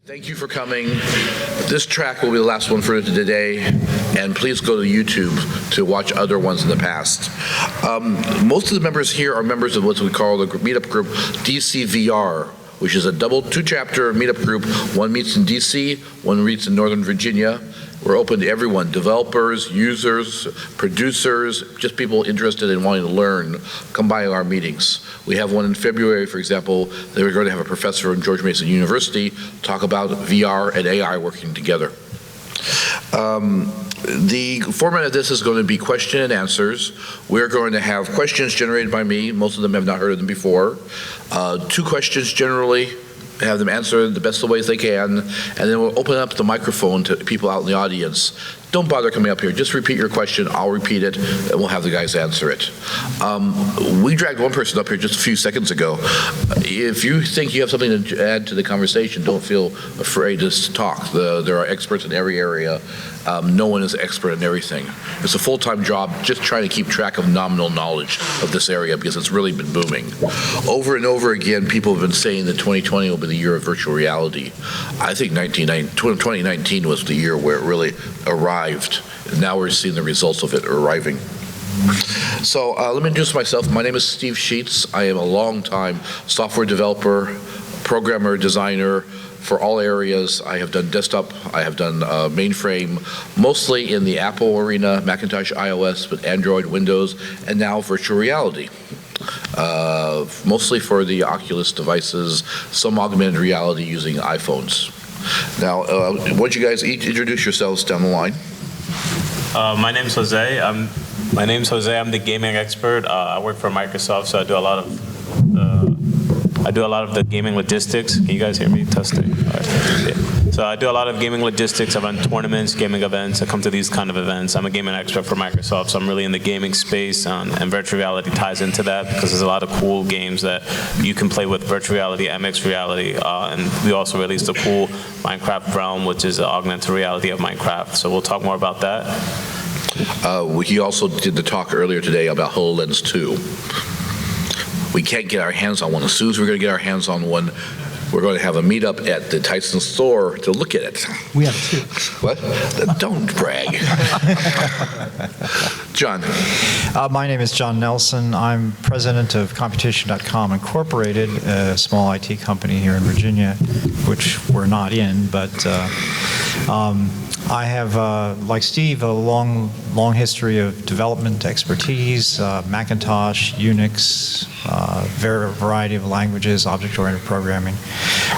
Thank you for coming. This track will be the last one for today, and please go to YouTube to watch other ones in the past. Most of the members here are members of what we call the meetup group DCVR, which is a two-chapter meetup group. One meets in DC, one meets in Northern Virginia. We're open to everyone, developers, users, producers, just people interested in wanting to learn, come by our meetings. We have one in February, for example. They were going to have a professor from George Mason University talk about VR and AI working together. The format of this is going to be question and answers. We're going to have questions generated by me. Most of them have not heard of them before. 2 questions generally. Have them answer the best of the ways they can, and then we'll open up the microphone to people out in the audience. Don't bother coming up here. Just repeat your question. I'll repeat it, and we'll have the guys answer it. We dragged one person up here just a few seconds ago. If you think you have something to add to the conversation, don't feel afraid to talk. There are experts in every area. No one is expert in everything. It's a full-time job just trying to keep track of nominal knowledge of this area because it's really been booming. Over and over again, people have been saying that 2020 will be the year of virtual reality. I think 2019 was the year where it really arrived. Now we're seeing the results of it arriving. So let me introduce myself. My name is Steve Sheets. I am a long-time software developer, programmer, designer, for all areas. I have done desktop, I have done mainframe, mostly in the Apple arena, Macintosh, iOS, but Android, Windows, and now virtual reality. Mostly for the Oculus devices, some augmented reality using iPhones. Now, why don't you guys each introduce yourselves down the line? My name's Jose. I'm the gaming expert. I work for Microsoft, so I do a lot of the gaming logistics. Can you guys hear me? Testing. All right. Yeah. So I do a lot of gaming logistics. I run tournaments, gaming events. I come to these kind of events. I'm a gaming expert for Microsoft, so I'm really in the gaming space, and virtual reality ties into that because there's a lot of cool games that you can play with virtual reality, mixed reality, and we also released a cool Minecraft realm, which is the augmented reality of Minecraft. So we'll talk more about that. We also did the talk earlier today about HoloLens 2. We can't get our hands on one. As soon as we're going to get our hands on one, we're going to have a meetup at the Tyson store to look at it. We have 2. What? Don't brag. John. My name is Jon Nelson. I'm president of Computation.com Incorporated, a small IT company here in Virginia, which we're not in, but I have, like Steve, a long history of development expertise, Macintosh, Unix, variety of languages, object-oriented programming.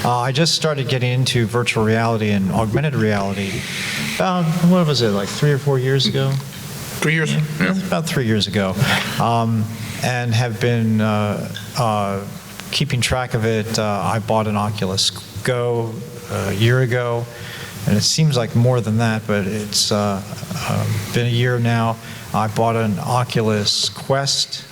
I just started getting into virtual reality and augmented reality about, what was it, like 3 or 4 years ago? 3 years? Yeah. About 3 years ago. And have been keeping track of it. I bought an Oculus Go a year ago. And it seems like more than that, but it's been a year now. I bought an Oculus Quest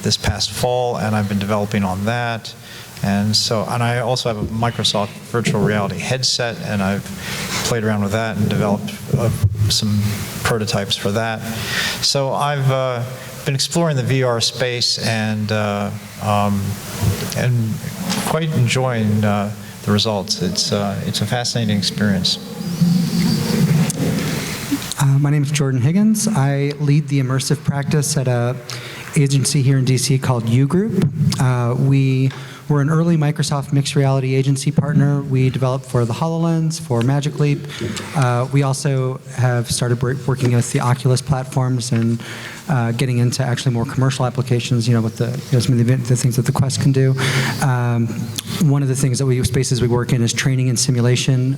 this past fall, and I've been developing on that. And I also have a Microsoft virtual reality headset, and I've played around with that and developed some prototypes for that. So I've been exploring the VR space and quite enjoying the results. It's a fascinating experience. My name is Jordan Higgins. I lead the immersive practice at an agency here in DC called U Group. We're an early Microsoft mixed reality agency partner. We developed for the HoloLens, for Magic Leap. We also have started working with the Oculus platforms and getting into actually more commercial applications, with some of the things that the Quest can do. One of the things spaces we work in is training and simulation,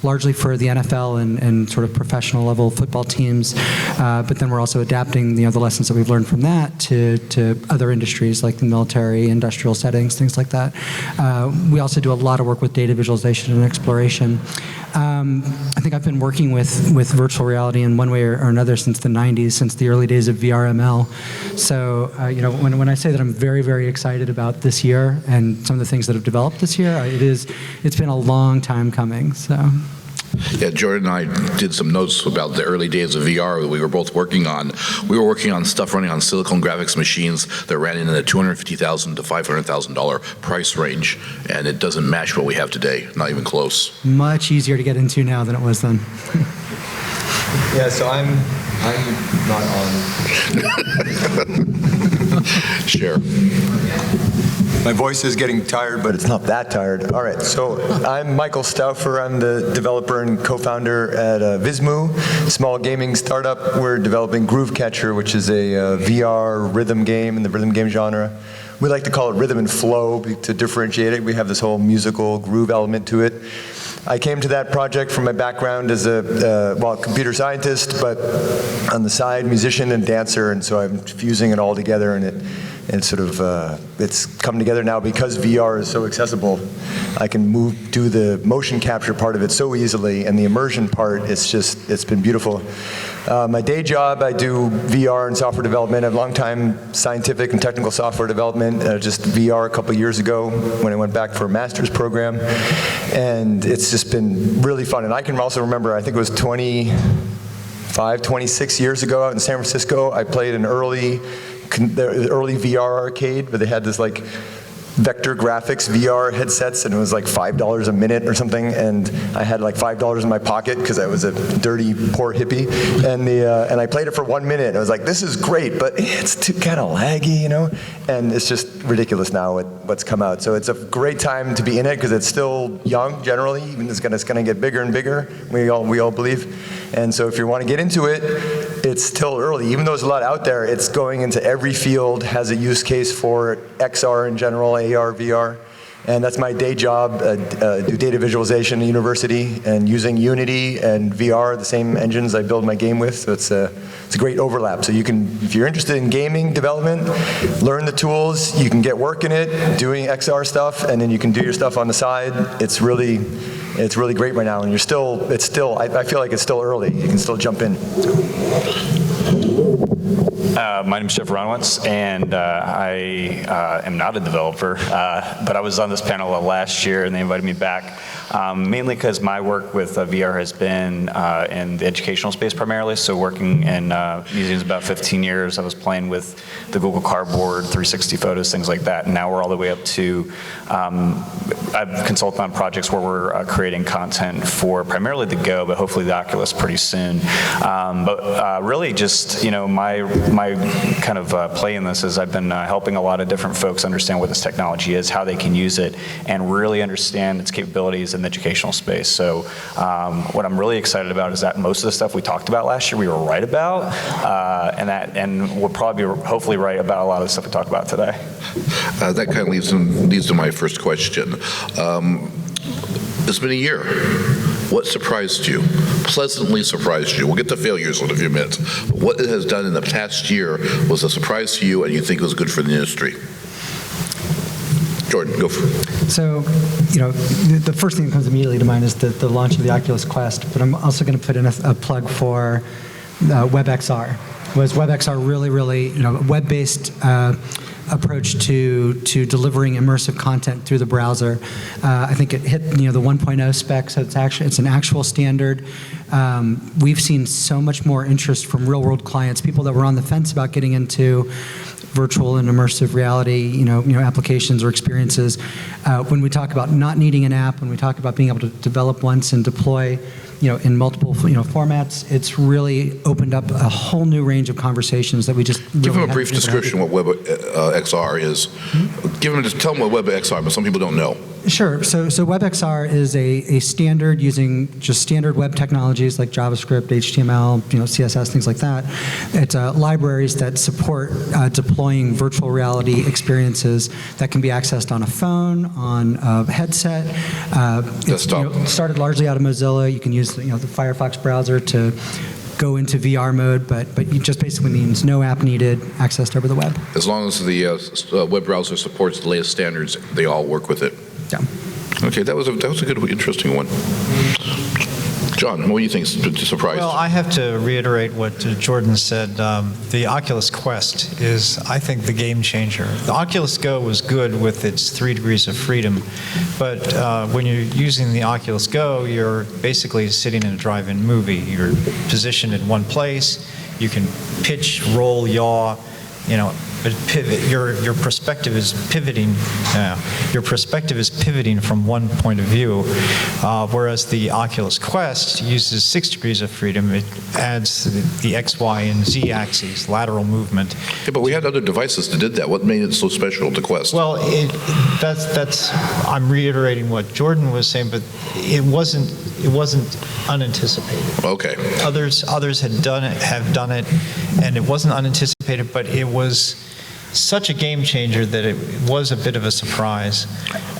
largely for the NFL and sort of professional level football teams. But then we're also adapting, the lessons that we've learned from that to other industries like the military, industrial settings, things like that. We also do a lot of work with data visualization and exploration. I think I've been working with virtual reality in one way or another since the 90s, since the early days of VRML. So, when I say that I'm very, very excited about this year and some of the things that have developed this year, it's been a long time coming. So. Yeah, Jordan and I did some notes about the early days of VR that we were both working on. We were working on stuff running on silicon graphics machines that ran in the $250,000 to $500,000 price range, and it doesn't match what we have today, not even close. Much easier to get into now than it was then. Yeah, so I'm not on. Sure. My voice is getting tired, but it's not that tired. All right, so I'm Michael Stauffer. I'm the developer and co-founder at Vismu, small gaming startup. We're developing Groove Catcher, which is a VR rhythm game in the rhythm game genre. We like to call it rhythm and flow to differentiate it. We have this whole musical groove element to it. I came to that project from my background as a computer scientist, but on the side, musician and dancer, and so I'm fusing it all together, and it's come together now because VR is so accessible. I can do the motion capture part of it so easily, and the immersion part, it's been beautiful. My day job, I do VR and software development. I have long time scientific and technical software development, just VR a couple years ago when I went back for a master's program. And it's just been really fun. And I can also remember, I think it was 26 years ago out in San Francisco, I played an early VR arcade where they had this like vector graphics VR headsets, and it was like $5 a minute or something, and I had like $5 in my pocket because I was a dirty, poor hippie, and I played it for 1 minute. I was like, this is great, but it's too kind of laggy, you know? And it's just ridiculous now what's come out. So it's a great time to be in it because it's still young generally, even it's gonna get bigger and bigger, we all believe. And so if you want to get into it, it's still early. Even though there's a lot out there, it's going into every field, has a use case for XR in general, AR, VR. And that's my day job, do data visualization at university and using Unity and VR, the same engines I build my game with. So it's a great overlap. So you can, if you're interested in gaming development, learn the tools, you can get work in it, doing XR stuff, and then you can do your stuff on the side. It's really great right now, and I feel like it's still early. You can still jump in. My name is Jeff Ronowitz, and I am not a developer, but I was on this panel last year, and they invited me back, mainly because my work with VR has been in the educational space primarily, so working in museums about 15 years. I was playing with the Google Cardboard, 360 photos, things like that, and now we're all the way up to, I've consulted on projects where we're creating content for primarily the Go, but hopefully the Oculus pretty soon. But really just, my kind of play in this is I've been helping a lot of different folks understand what this technology is, how they can use it, and really understand its capabilities in the educational space. So what I'm really excited about is that most of the stuff we talked about last year we were right about, and we'll probably be hopefully right about a lot of the stuff we talked about today. That kind of leads to my first question. It's been a year. What surprised you? Pleasantly surprised you? We'll get to failures in a few minutes. But what it has done in the past year was a surprise to you and you think was good for the industry? Jordan, go for it. So, the first thing that comes immediately to mind is the launch of the Oculus Quest, but I'm also going to put in a plug for WebXR. Was WebXR really, web-based approach to delivering immersive content through the browser. I think it hit the 1.0 spec, so it's an actual standard. We've seen so much more interest from real-world clients, people that were on the fence about getting into virtual and immersive reality, applications or experiences. When we talk about not needing an app, when we talk about being able to develop once and deploy, in multiple, formats, it's really opened up a whole new range of conversations that we just really give them a brief description what WebXR is. Tell them what WebXR, but some people don't know. Sure. So WebXR is a standard using just standard web technologies like JavaScript, HTML, CSS, things like that. It's libraries that support deploying virtual reality experiences that can be accessed on a phone, on a headset. Desktop. Started largely out of Mozilla. You can use the Firefox browser to go into VR mode, but it just basically means no app needed, accessed over the web. As long as the web browser supports the latest standards, they all work with it. Yeah. Okay, that was a good, interesting one. John, what do you think surprised? Well, I have to reiterate what Jordan said. The Oculus Quest is, I think, the game changer. The Oculus Go was good with its 3 degrees of freedom, but when you're using the Oculus Go, you're basically sitting in a drive-in movie. You're positioned in one place. You can pitch, roll, yaw, but pivot. Your perspective is pivoting. Your perspective is pivoting from one point of view, whereas the Oculus Quest uses 6 degrees of freedom. It adds the X, Y, and Z axes, lateral movement. Yeah, but we had other devices that did that. What made it so special, the Quest? Well, that's I'm reiterating what Jordan was saying, but it wasn't unanticipated. Okay. Others have done it, and it wasn't unanticipated, but it was such a game changer that it was a bit of a surprise.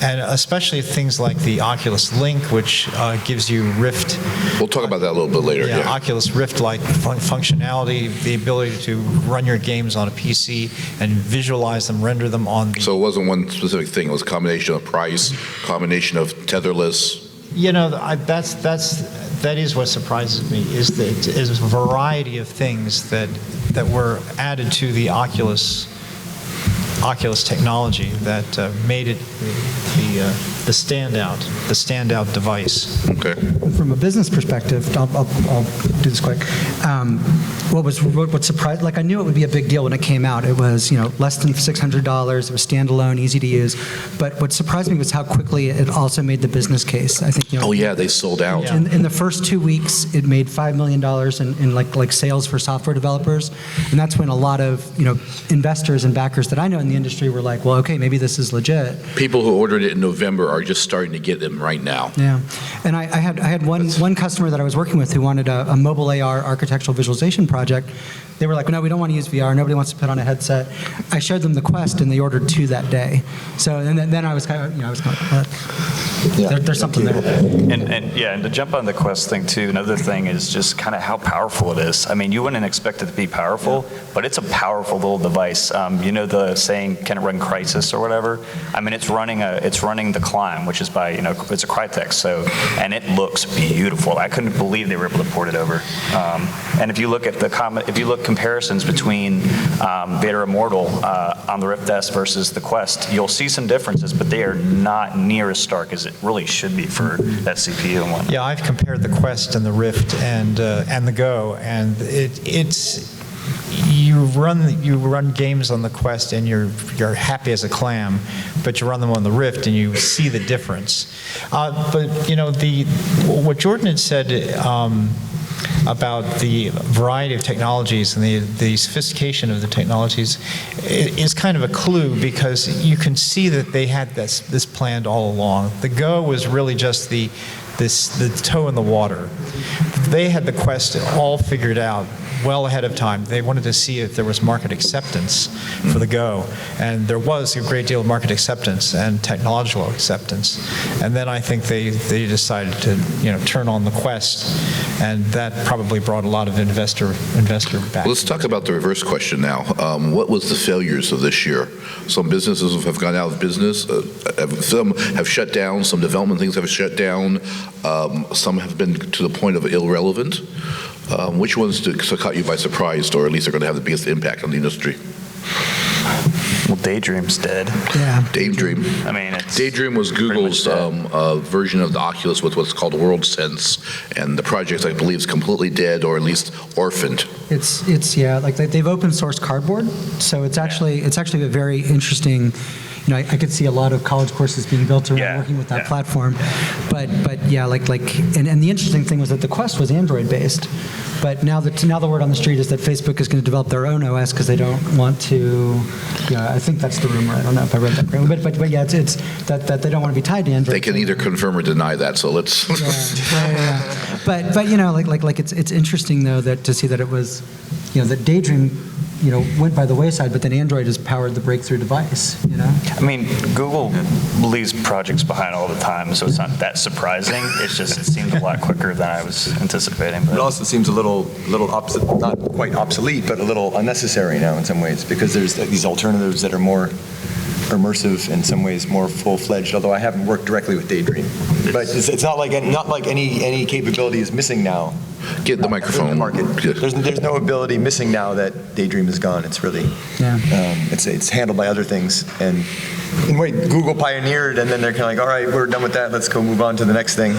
And especially things like the Oculus Link, which gives you Rift. We'll talk about that a little bit later. Yeah, Oculus Rift-like functionality, the ability to run your games on a PC and visualize them, render them on the... So it wasn't one specific thing. It was a combination of price, combination of tetherless. That is what surprises me, is a variety of things that were added to the Oculus technology that made it the standout device. Okay. From a business perspective, I'll do this quick. What surprised, like I knew it would be a big deal when it came out. It was, less than $600. It was standalone, easy to use. But what surprised me was how quickly it also made the business case. I think, Oh yeah, they sold out. Yeah. In the first 2 weeks, it made $5 million in like sales for software developers, and that's when a lot of investors and backers that I know in the industry were like, well, okay, maybe this is legit. People who ordered it in November are just starting to get them right now. Yeah, and I had one customer that I was working with who wanted a mobile AR architectural visualization project. They were like, no, we don't want to use VR. Nobody wants to put on a headset. I showed them the Quest, and they ordered 2 that day. So and then I was kind of, there's something there. And to jump on the Quest thing too, another thing is just kind of how powerful it is. I mean, you wouldn't expect it to be powerful, but it's a powerful little device. The saying, can it run Crysis or whatever? I mean, it's running the Climb, which is by, it's a Crytek, and it looks beautiful. I couldn't believe they were able to port it over. And if you look at comparisons between Vader Immortal on the Rift S versus the Quest, you'll see some differences, but they are not near as stark as it really should be for that CPU and whatnot. Yeah, I've compared the Quest and the Rift and the Go, and it's you run games on the Quest and you're happy as a clam, but you run them on the Rift and you see the difference. But what Jordan had said about the variety of technologies and the sophistication of the technologies is kind of a clue, because you can see that they had this planned all along. The Go was really just the toe in the water. They had the Quest all figured out well ahead of time. They wanted to see if there was market acceptance for the Go, and there was a great deal of market acceptance and technological acceptance. And then I think they decided to turn on the Quest, and that probably brought a lot of investor back. Let's talk about the reverse question now. What was the failures of this year? Some businesses have gone out of business. Some have shut down. Some development things have shut down. Some have been to the point of irrelevant. Which ones caught you by surprise, or at least are going to have the biggest impact on the industry? Well, Daydream's dead. Yeah. Daydream. I mean, Daydream was Google's version of the Oculus with what's called WorldSense, and the project, I believe, is completely dead, or at least orphaned. It's like they've open sourced Cardboard, so it's actually a very interesting. I could see a lot of college courses being built around working with that platform, but yeah, and the interesting thing was that the Quest was Android based, but now the word on the street is that Facebook is going to develop their own OS because they don't want to. I think that's the rumor. I don't know if I read that correctly, but yeah, it's that they don't want to be tied to Android. They can either confirm or deny that. So let's. Yeah. But it's interesting though that to see that it was, that Daydream. Went by the wayside, but then Android has powered the breakthrough device, I mean, Google leaves projects behind all the time, so it's not that surprising. It's just, it seemed a lot quicker than I was anticipating. It also seems a little not quite obsolete, but a little unnecessary now in some ways, because there's these alternatives that are more immersive, in some ways more full-fledged, although I haven't worked directly with Daydream. But it's not like any capability is missing now. Get the microphone. In the market. Good. There's no ability missing now that Daydream is gone. It's really, it's handled by other things. And in a way, Google pioneered, and then they're kind of like, all right, we're done with that. Let's go move on to the next thing.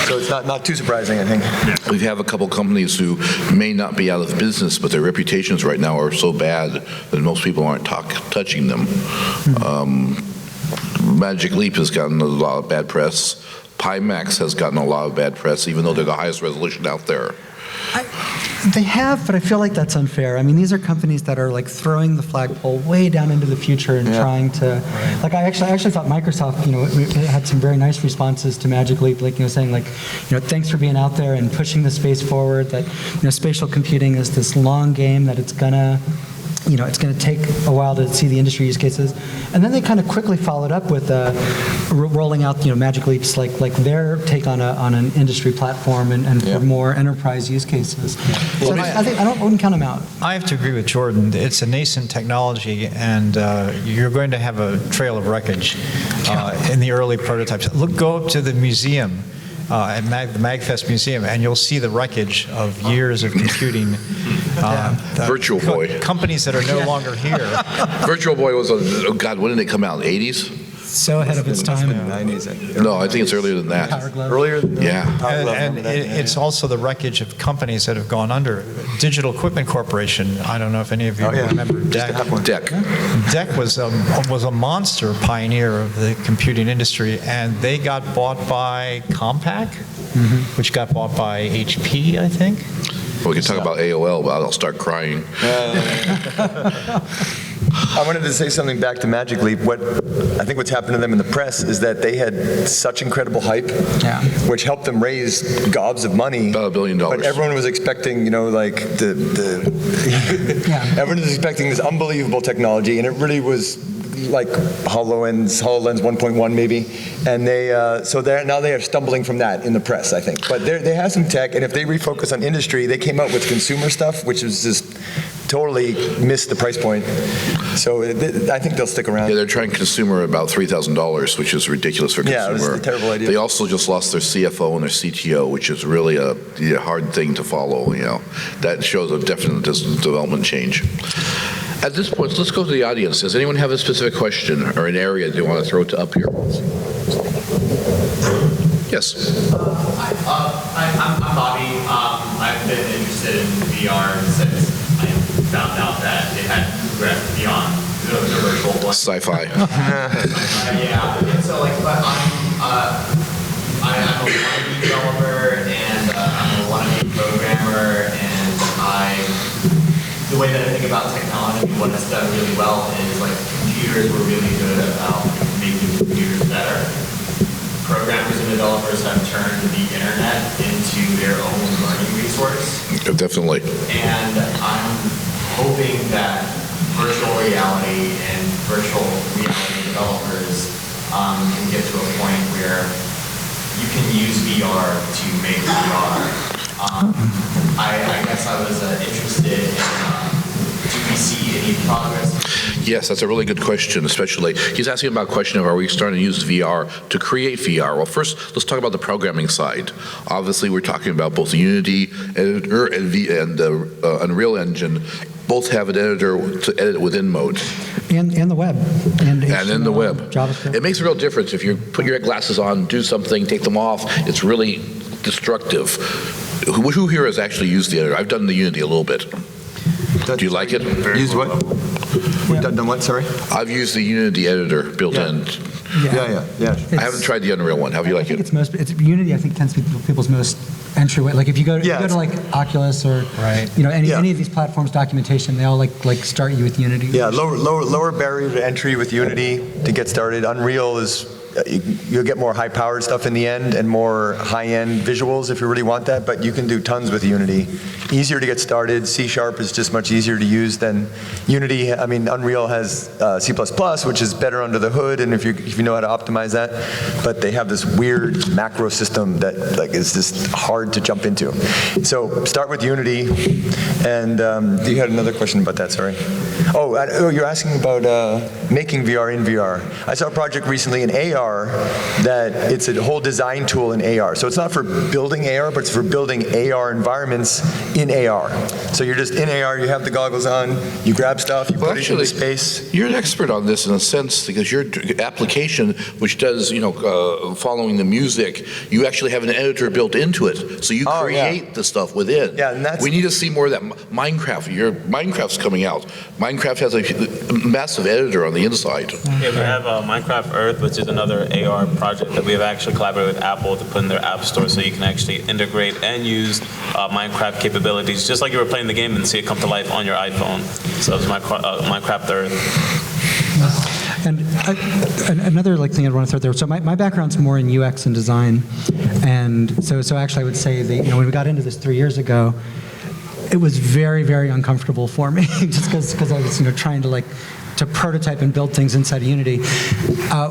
So it's not too surprising, I think. We have a couple companies who may not be out of business, but their reputations right now are so bad that most people aren't touching them. Magic Leap has gotten a lot of bad press. Pimax has gotten a lot of bad press, even though they're the highest resolution out there. They have, but I feel like that's unfair. I mean, these are companies that are like throwing the flagpole way down into the future and trying to, like I actually thought Microsoft, it had some very nice responses to Magic Leap, like, saying like, thanks for being out there and pushing the space forward, that, spatial computing is this long game that it's gonna take a while to see the industry use cases. And then they kind of quickly followed up with rolling out, Magic Leap's like their take on an industry platform and for more enterprise use cases. So I wouldn't count them out. I have to agree with Jordan. It's a nascent technology, and you're going to have a trail of wreckage in the early prototypes. Go up to the museum. At the MAGFest Museum, and you'll see the wreckage of years of computing. Virtual Boy. Companies that are no longer here. Virtual Boy was, when did it come out? 80s? So ahead of its time. No, I think it's earlier than that. Earlier than that? Yeah. And it's also the wreckage of companies that have gone under. Digital Equipment Corporation, I don't know if any of you remember DEC. DEC was a monster pioneer of the computing industry, and they got bought by Compaq, which got bought by HP, I think. Well, we can talk about AOL, but I'll start crying. I wanted to say something back to Magic Leap. I think what's happened to them in the press is that they had such incredible hype, which helped them raise gobs of money. About $1 billion. But everyone was expecting, everyone was expecting this unbelievable technology, and it really was like HoloLens 1.1 maybe, and now they are stumbling from that in the press, I think. But they have some tech, and if they refocus on industry, they came out with consumer stuff, which is just totally missed the price point. So I think they'll stick around. Yeah, they're trying consumer about $3,000, which is ridiculous for consumer. Yeah, it was a terrible idea. They also just lost their CFO and their CTO, which is really a hard thing to follow. That shows a definite development change. At this point, let's go to the audience. Does anyone have a specific question or an area they want to throw up here? Yes. I'm Bobby. I've been interested in VR since I found out that it had progressed beyond the virtual one. Sci-fi. Yeah. And so, but I'm a wannabe developer, and I'm a wannabe programmer, and the way that I think about technology, what it's done really well is computers were really good about making computers better. Programmers and developers have turned the internet into their own learning resource. Definitely. And I'm hoping that virtual reality and virtual reality developers can get to a point where you can use VR to make VR. I guess I was interested in, do we see any progress? Yes, that's a really good question, especially. He's asking about a question of, are we starting to use VR to create VR? Well, first, let's talk about the programming side. Obviously, we're talking about both the Unity editor and the Unreal Engine. Both have an editor to edit within mode. And the web. And in the web. JavaScript. It makes a real difference. If you put your glasses on, do something, take them off, it's really destructive. Who here has actually used the editor? I've done the Unity a little bit. Do you like it? Used what? We've done what, sorry? I've used the Unity editor built in. Yeah. I haven't tried the Unreal one. How do you like it? It's Unity, I think, tends to be people's most entryway. Like if you go to Oculus or any of these platforms documentation, they all start you with Unity. Yeah, lower barrier to entry with Unity to get started. Unreal you'll get more high-powered stuff in the end and more high-end visuals if you really want that, but you can do tons with Unity. Easier to get started. C# is just much easier to use than Unity. I mean, Unreal has C++, which is better under the hood, and if you know how to optimize that, but they have this weird macro system that is just hard to jump into. So start with Unity, and you had another question about that, sorry. Oh, you're asking about making VR in VR. I saw a project recently in AR that it's a whole design tool in AR. So it's not for building AR, but it's for building AR environments in AR. So you're just in AR, you have the goggles on, you grab stuff, you put it into space. You're an expert on this in a sense because your application, which does, following the music, you actually have an editor built into it. So you create the stuff within. Yeah, and we need to see more of that. Minecraft's coming out. Minecraft has a massive editor on the inside. Yeah, we have Minecraft Earth, which is another AR project that we have actually collaborated with Apple to put in their app store so you can actually integrate and use Minecraft capabilities, just like you were playing the game and see it come to life on your iPhone. So it's Minecraft Earth. And another thing I'd want to throw there. So my background's more in UX and design, and so actually I would say that when we got into this 3 years ago, it was very, very uncomfortable for me just because I was trying to prototype and build things inside of Unity.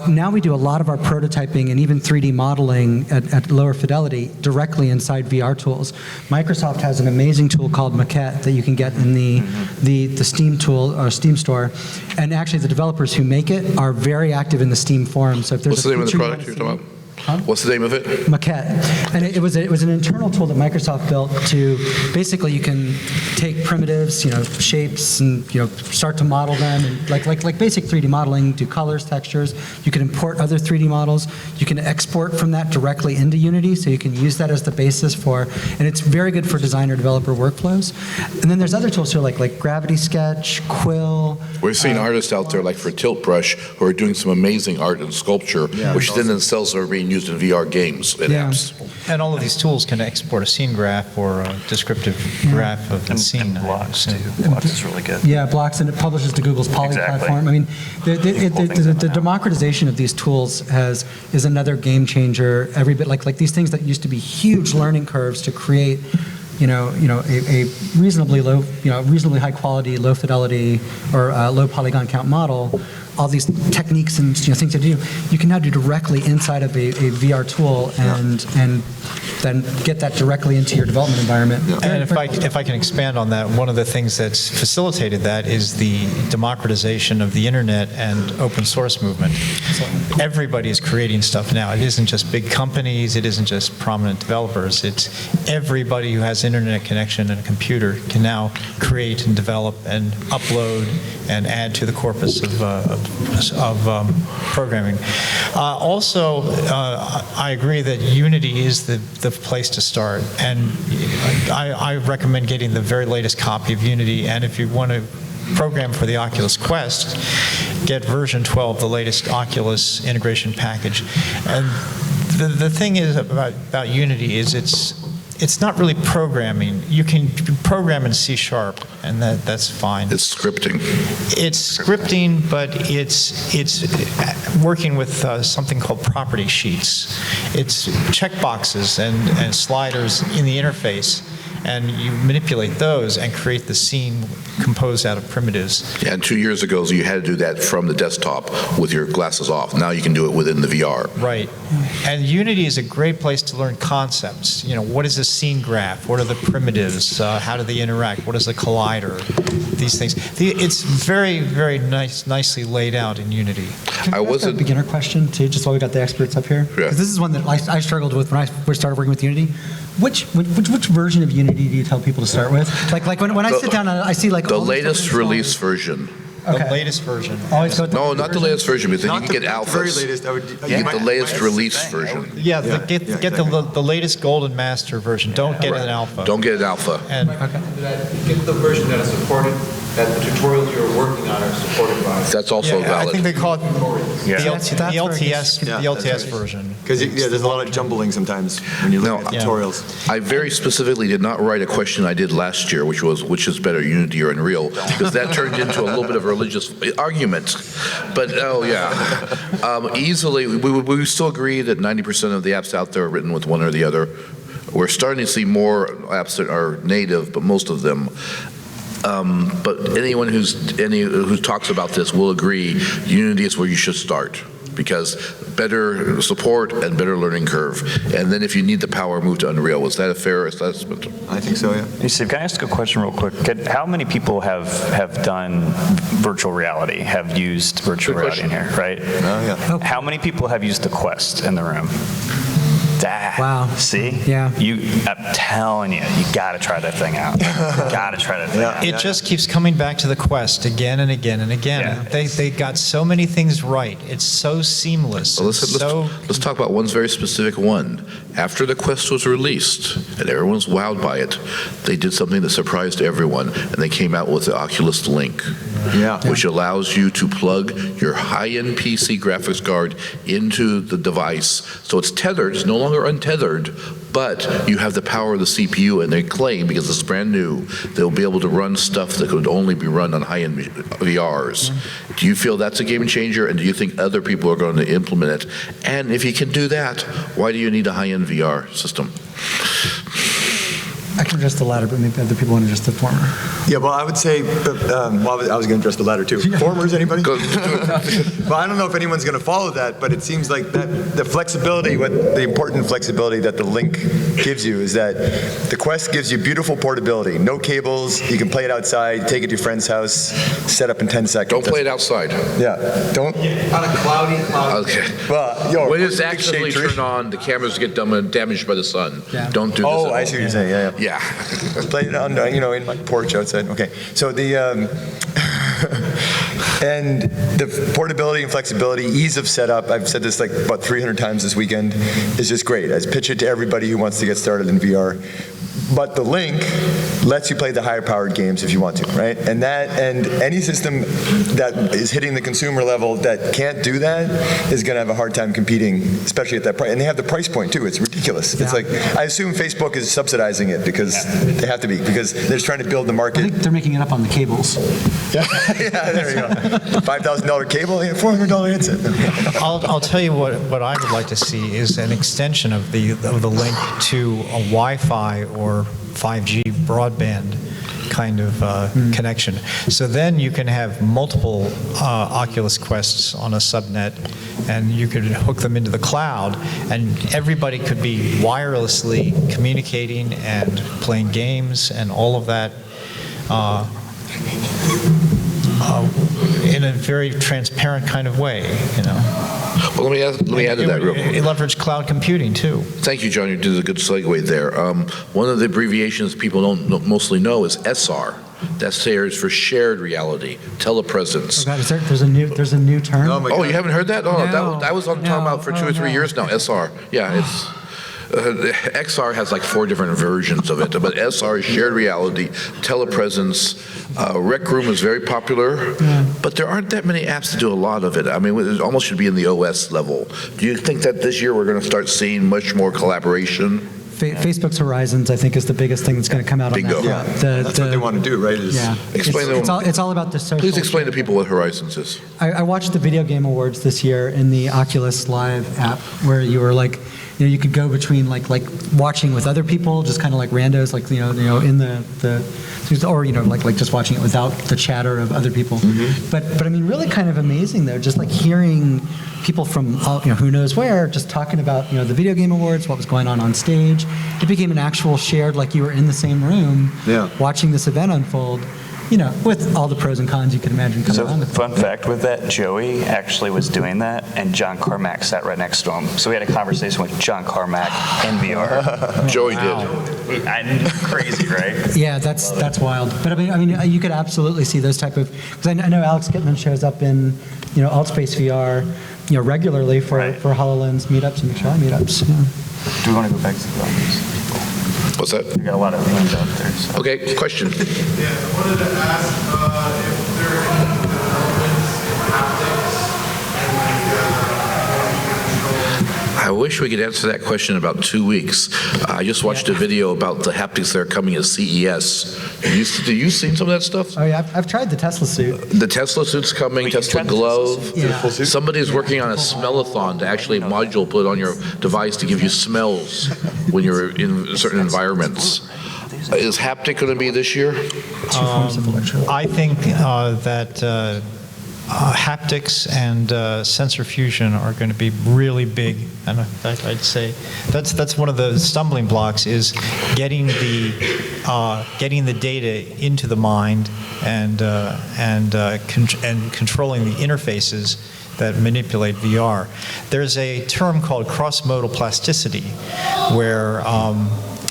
Now we do a lot of our prototyping and even 3D modeling at lower fidelity directly inside VR tools. Microsoft has an amazing tool called Maquette that you can get in the Steam tool or Steam store. And actually the developers who make it are very active in the Steam forum. So if there's What's the name of the product you're talking about? Huh? What's the name of it? Maquette. And it was an internal tool that Microsoft built to basically you can take primitives, shapes, and start to model them, and like basic 3D modeling, do colors, textures. You can import other 3D models. You can export from that directly into Unity, so you can use that as the basis for, and it's very good for designer developer workflows. And then there's other tools here like Gravity Sketch, Quill. We're seeing artists out there like for Tilt Brush who are doing some amazing art and sculpture, which then themselves are being used in VR games and apps. And all of these tools can export a scene graph or a descriptive graph of the scene. And Blocks, too. Blocks is really good. Yeah, Blocks, and it publishes to Google's Poly platform. I mean, the democratization of these tools is another game changer. Every bit like these things that used to be huge learning curves to create, a reasonably low, reasonably high quality, low fidelity, or low polygon count model. All these techniques and things to do, you can now do directly inside of a VR tool and then get that directly into your development environment. And if I can expand on that, one of the things that's facilitated that is the democratization of the internet and open source movement. Everybody is creating stuff now. It isn't just big companies, it isn't just prominent developers, it's everybody who has internet connection and a computer can now create and develop and upload and add to the corpus of programming. Also, I agree that Unity is the place to start, and I recommend getting the very latest copy of Unity, and if you want to program for the Oculus Quest, get version 12, the latest Oculus integration package. And the thing is about Unity is it's not really programming. You can program in C#, and that's fine. It's scripting. It's scripting, but it's working with something called property sheets. It's checkboxes and sliders in the interface, and you manipulate those and create the scene composed out of primitives. Yeah, and 2 years ago, you had to do that from the desktop with your glasses off. Now you can do it within the VR. Right. And Unity is a great place to learn concepts. What is a scene graph? What are the primitives? How do they interact? What is a collider? These things. It's very, very nicely laid out in Unity. Can I ask a beginner question, too, just while we got the experts up here? Yeah. 'Cause this is one that I struggled with when I first started working with Unity. Which version of Unity do you tell people to start with? Like when I sit down and I see the latest release version. Okay. The latest version. Always go with No, not the latest version, because then you can get Not the very alphas. latest. Get the latest release version. Yeah, get the latest Golden Master version. Don't get an alpha. Don't get an alpha. And Get the version that is supported that the tutorials you're working on are supported by. That's also Yeah, I think valid. they call it Yeah. the That's where it LTS, gets- the LTS version. Because there's a lot of jumbling sometimes when you look No, at tutorials. I very specifically did not write a question I did last year, which was, which is better, Unity or Unreal? Because that turned into a little bit of a religious argument. But, oh, yeah. Easily, we still agree that 90% of the apps out there are written with one or the other. We're starting to see more apps that are native, but most of them. But anyone who talks about this will agree Unity is where you should start, because better support and better learning curve. And then if you need the power, move to Unreal. Was that a fair assessment? I think so, yeah. Hey, Steve, can I ask a question real quick? How many people have done virtual reality, have used virtual Good reality in here, right? Oh, yeah. How many people have used the Quest in the room? That. Wow. See? Yeah. I'm telling you, you got to try that thing out. You got to try that thing out. It just keeps coming back to the Quest again and again and again. Yeah. They got so many things right. It's so seamless. Well, It's so let's talk about one very specific one. After the Quest was released, and everyone's wowed by it, they did something that surprised everyone, and they came out with the Oculus Link, which allows you to plug your high-end PC graphics card into the device. So it's tethered, it's no longer untethered, but you have the power of the CPU, and they claim, because it's brand new, they'll be able to run stuff that could only be run on high-end VRs. Do you feel that's a game changer, and do you think other people are going to implement it? And if you can do that, why do you need a high-end VR system? I can address the latter, but maybe other people want to address the former. Yeah, well, I would say, well, I was going to address the latter too. Formers, anybody? Go- Well, I don't know if anyone's going to follow that, but it seems like that the flexibility, the important flexibility that the Link gives you is that the Quest gives you beautiful portability. No cables, you can play it outside, take it to your friend's house, set up in 10 seconds. Don't play it outside. Yeah, don't. On a cloudy. Okay. Well, When it's big actively shade tree. turned on, the cameras get damaged by the sun. Yeah. Don't do this Oh, at I home. see what you're saying, yeah. Yeah. Play it on, in my porch outside. Okay, so the and the portability and flexibility, ease of setup. I've said this like about 300 times this weekend. Is just great. I pitch it to everybody who wants to get started in VR. But the Link lets you play the higher powered games if you want to, right? And any system that is hitting the consumer level that can't do that is going to have a hard time competing, especially at that price. And they have the price point too. It's ridiculous. It's like, I assume Facebook is subsidizing it because they have to be, because they're just trying to build the I market. think they're making it up on the cables. Yeah, there you go. $5,000 cable, $400 headset. I'll tell you what I would like to see is an extension of the Link to a Wi-Fi or 5G broadband kind of connection. So then you can have multiple Oculus Quests on a subnet, and you could hook them into the cloud, and everybody could be wirelessly communicating and playing games and all of that in a very transparent kind of way, Well, let me add to that real quick. Leverage cloud computing too. Thank you, John. You did a good segue there. One of the abbreviations people don't mostly know is SR. That stands for shared reality, telepresence. Oh God, there's a new term? Oh my Oh, God. you haven't heard that? Oh, No, that was on talking about for 2 or 3 no. years now. SR. Yeah, it's. XR has like 4 different versions of it, but SR is shared reality, telepresence. Rec Room is very popular, but there aren't that many apps that do a lot of it. I mean, it almost should be in the OS level. Do you think that this year we're going to start seeing much more collaboration? Facebook's Horizons, I think, is the biggest thing that's going to come out on Bingo. that Yeah, front. that's what they want to do, right? Is Yeah. Explain to them. It's all about the social. Please explain to people what Horizons is. I watched the Video Game Awards this year in the Oculus Live app, where you were like, you could go between like watching with other people, just kind of like randos, like in the or like just watching it without the chatter of other people. But I mean, really kind of amazing though, just like hearing people from all, who knows where, just talking about the Video Game Awards, what was going on stage. It became an actual shared, like you were in the same room, watching this event unfold. With all the pros and cons you can imagine coming So, along with it. fun fact with that, Joey actually was doing that, and John Carmack sat right next to him. So we had a conversation with John Carmack in VR. Joey did. And crazy, right? Yeah, that's wild. But I mean, you could absolutely see those type of, because I know Alex Gitman shows up in, Altspace VR, regularly for HoloLens meetups and trial meetups. Yeah. Do we want to go back to the audience? What's that? We got a lot of hands out there. So. Okay, question. Yeah, I wanted to ask if there are any developments in haptics and I wish we could answer that question in about 2 weeks. I just watched a video about the haptics that are coming at CES. Have you seen some of that stuff? Oh yeah, I've tried the Tesla suit. The Tesla suit's coming, Wait, you Tesla tried the Tesla glove. suit? Yeah. Somebody's working on a smell-a-thon to actually module put on your device to give you smells when you're in certain environments. Is haptic going to be this year? I think that haptics and sensor fusion are going to be really big, and I'd say that's one of the stumbling blocks is getting the data into the mind and controlling the interfaces that manipulate VR. There's a term called cross-modal plasticity, where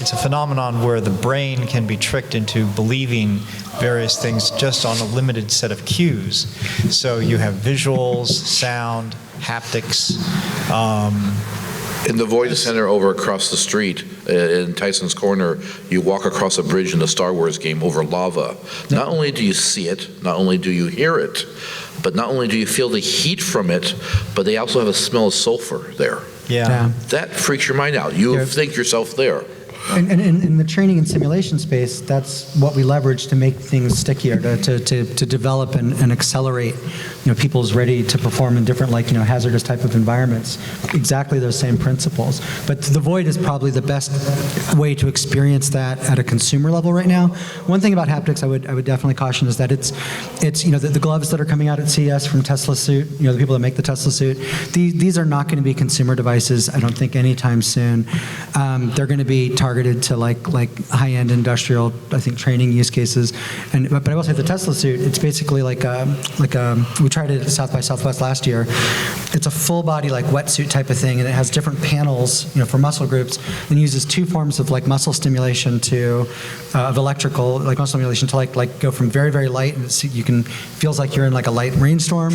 it's a phenomenon where the brain can be tricked into believing various things just on a limited set of cues. So you have visuals, sound, haptics. In the Void Center over across the street in Tyson's Corner, you walk across a bridge in the Star Wars game over lava. Not only do you see it, not only do you hear it, but not only do you feel the heat from it, but they also have a smell of sulfur there. Yeah. That freaks your mind out. You think yourself there. And in the training and simulation space, that's what we leverage to make things stickier, to develop and accelerate, people's ready to perform in different, hazardous type of environments. Exactly those same principles. But the Void is probably the best way to experience that at a consumer level right now. One thing about haptics I would definitely caution is that it's the gloves that are coming out at CES from Tesla suit, the people that make the Tesla suit, these are not going to be consumer devices, I don't think, anytime soon. They're going to be targeted to like high-end industrial, I think, training use cases. But I will say the Tesla suit, it's basically we tried it at South by Southwest last year. It's a full body wetsuit type of thing, and it has different panels, for muscle groups, and uses two forms of muscle stimulation of electrical muscle stimulation to go from very, very light, and feels like you're in a light rainstorm,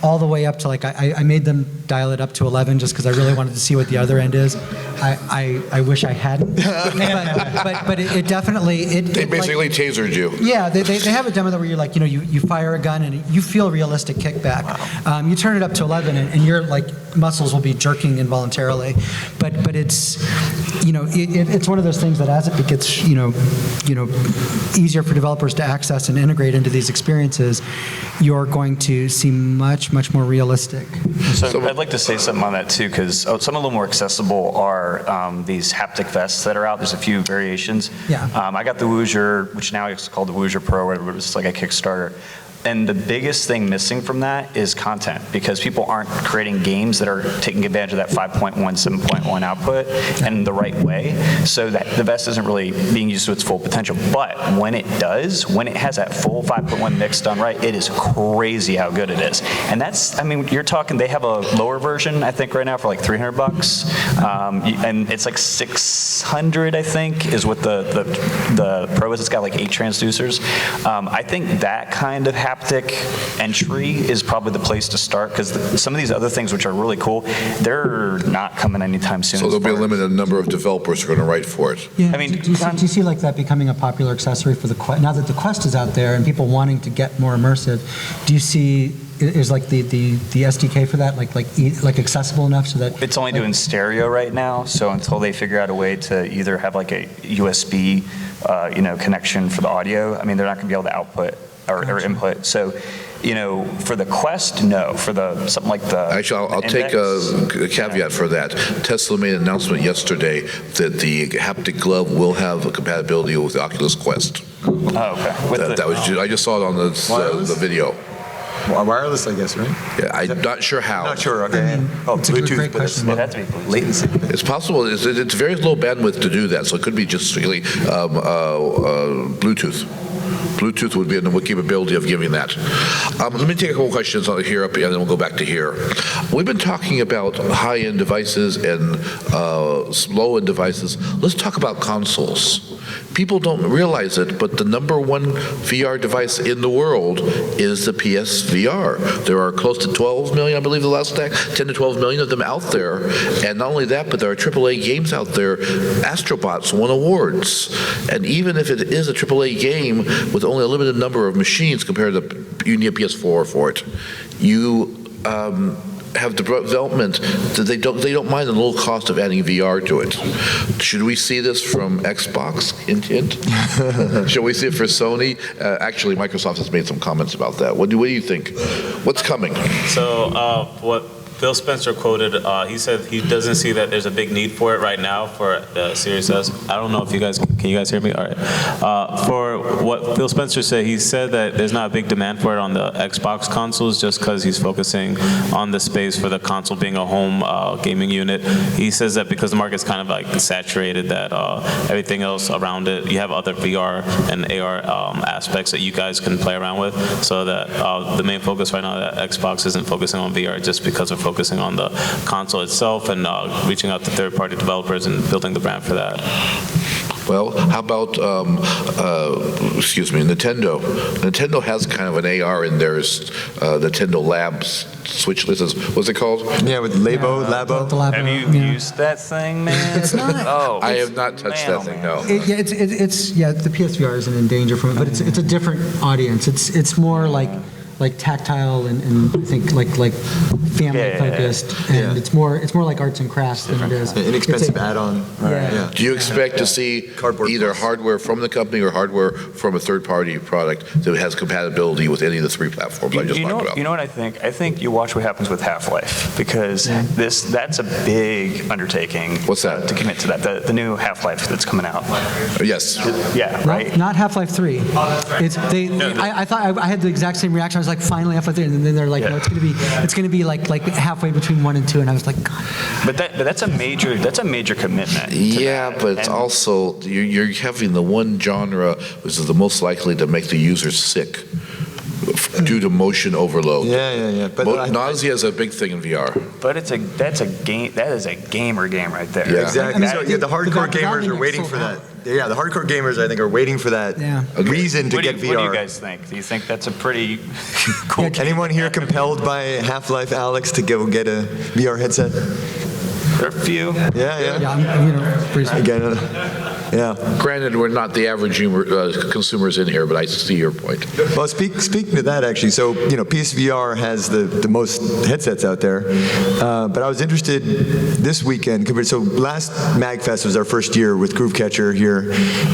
all the way up to I made them dial it up to 11 just because I really wanted to see what the other end is. I wish I hadn't, but it definitely They basically tasered you. Yeah, they have a demo where you're you fire a gun and you feel realistic kickback. Wow. You turn it up to 11 and your muscles will be jerking involuntarily, but it's it's one of those things that as it gets easier for developers to access and integrate into these experiences, you're going to see much more realistic. So I'd like to say something on that too, because some of the more accessible are these haptic vests that are out. There's a few variations. Yeah. I got the Woozer, which now is called the Woozer Pro, where it was like a Kickstarter. And the biggest thing missing from that is content, because people aren't creating games that are taking advantage of that 5.1, 7.1 output in the right way, so that the vest isn't really being used to its full potential. But when it does, when it has that full 5.1 mix done right, it is crazy how good it is. And you're talking, they have a lower version, I think, right now for $300, and it's 600, I think, is what the Pro is. It's got 8 transducers. I think that kind of haptic entry is probably the place to start, because some of these other things, which are really cool, they're not coming anytime soon. So there'll be a limited number of developers who are going to write for it. Yeah. Do you see that becoming a popular accessory for the Quest? Now that the Quest is out there and people wanting to get more immersive, do you see is the SDK for that accessible enough so that it's only doing stereo right now? So until they figure out a way to either have a USB connection for the audio, they're not going to be able to output or input. So, for the Quest, no. For something like the Actually, I'll take a caveat for that. Tesla made an announcement yesterday that the haptic glove will have a compatibility with the Oculus Quest. Oh, okay. I just saw it on the video. Wireless, I guess, right? Yeah, I'm not sure how. Not sure, okay. It's a great question. It has to be latency. It's possible. It's very low bandwidth to do that, so it could be just strictly Bluetooth. Bluetooth would be in the capability of giving that. Let me take a couple questions on here up, and then we'll go back to here. We've been talking about high-end devices and low-end devices. Let's talk about consoles. people don't realize it, but the number one VR device in the world is the PSVR. There are close to 12 million, I believe the last stat, 10 to 12 million of them out there. And not only that, but there are AAA games out there. Astrobots won awards. And even if it is a AAA game with only a limited number of machines compared to, you need a PS4 for it, you have development that they don't mind the little cost of adding VR to it. Should we see this from Xbox? Hint, hint. Should we see it for Sony? Actually, Microsoft has made some comments about that. What do you think? What's coming? So what Phil Spencer quoted, he said he doesn't see that there's a big need for it right now for the Series S. I don't know if you guys, can you guys hear me? All right. For what Phil Spencer said, he said that there's not a big demand for it on the Xbox consoles just because he's focusing on the space for the console being a home gaming unit. He says that because the market's kind of like saturated, that everything else around it, you have other VR and AR aspects that you guys can play around with, so that the main focus right now, that Xbox isn't focusing on VR just because of focusing on the console itself and reaching out to third-party developers and building the brand for that. Well, how about, Nintendo? Nintendo has kind of an AR in their Nintendo Labs Switch list. What's it called? Yeah, with Labo. The Labo, Have you used that thing, man? It's not. Oh, I have not touched that thing, no. The PSVR isn't in danger from it, but it's a different audience. It's more like tactile and I think like family focused, and it's more like arts and crafts than it is. An inexpensive add-on. Yeah. Do you expect to see Cardboard either plus. hardware from the company or hardware from a third-party product that has compatibility with any of the three platforms I just talked about? You know what I think? I think you watch what happens with Half-Life, because that's a big undertaking. What's that? To commit to that, the new Half-Life that's coming out. Yes. Yeah, right? Not Half-Life 3. I thought I had the exact same reaction. I was like, finally Half-Life 3, and then they're like, no, it's going to be like halfway between 1 and 2, and I was like, God. But that's a major commitment. Yeah, but it's also, you're having the one genre which is the most likely to make the user sick due to motion overload. Yeah. But nausea is a big thing in VR. But that is a gamer game right there. Yeah. Exactly. That- So the hardcore the gamers are Valve waiting sold for out. that. Yeah, the hardcore gamers, I think, are waiting for that reason to get VR. What do you guys think? Do you think that's a pretty cool game? Anyone here compelled by Half-Life Alex to go get a VR headset? There are a few. Yeah. I'm pretty Again, yeah. Granted, we're not the average consumers in here, but I see your point. Well, speaking to that, actually, so, PSVR has the most headsets out there, but I was interested this weekend, so last MAGFest was our first year with Groovecatcher here,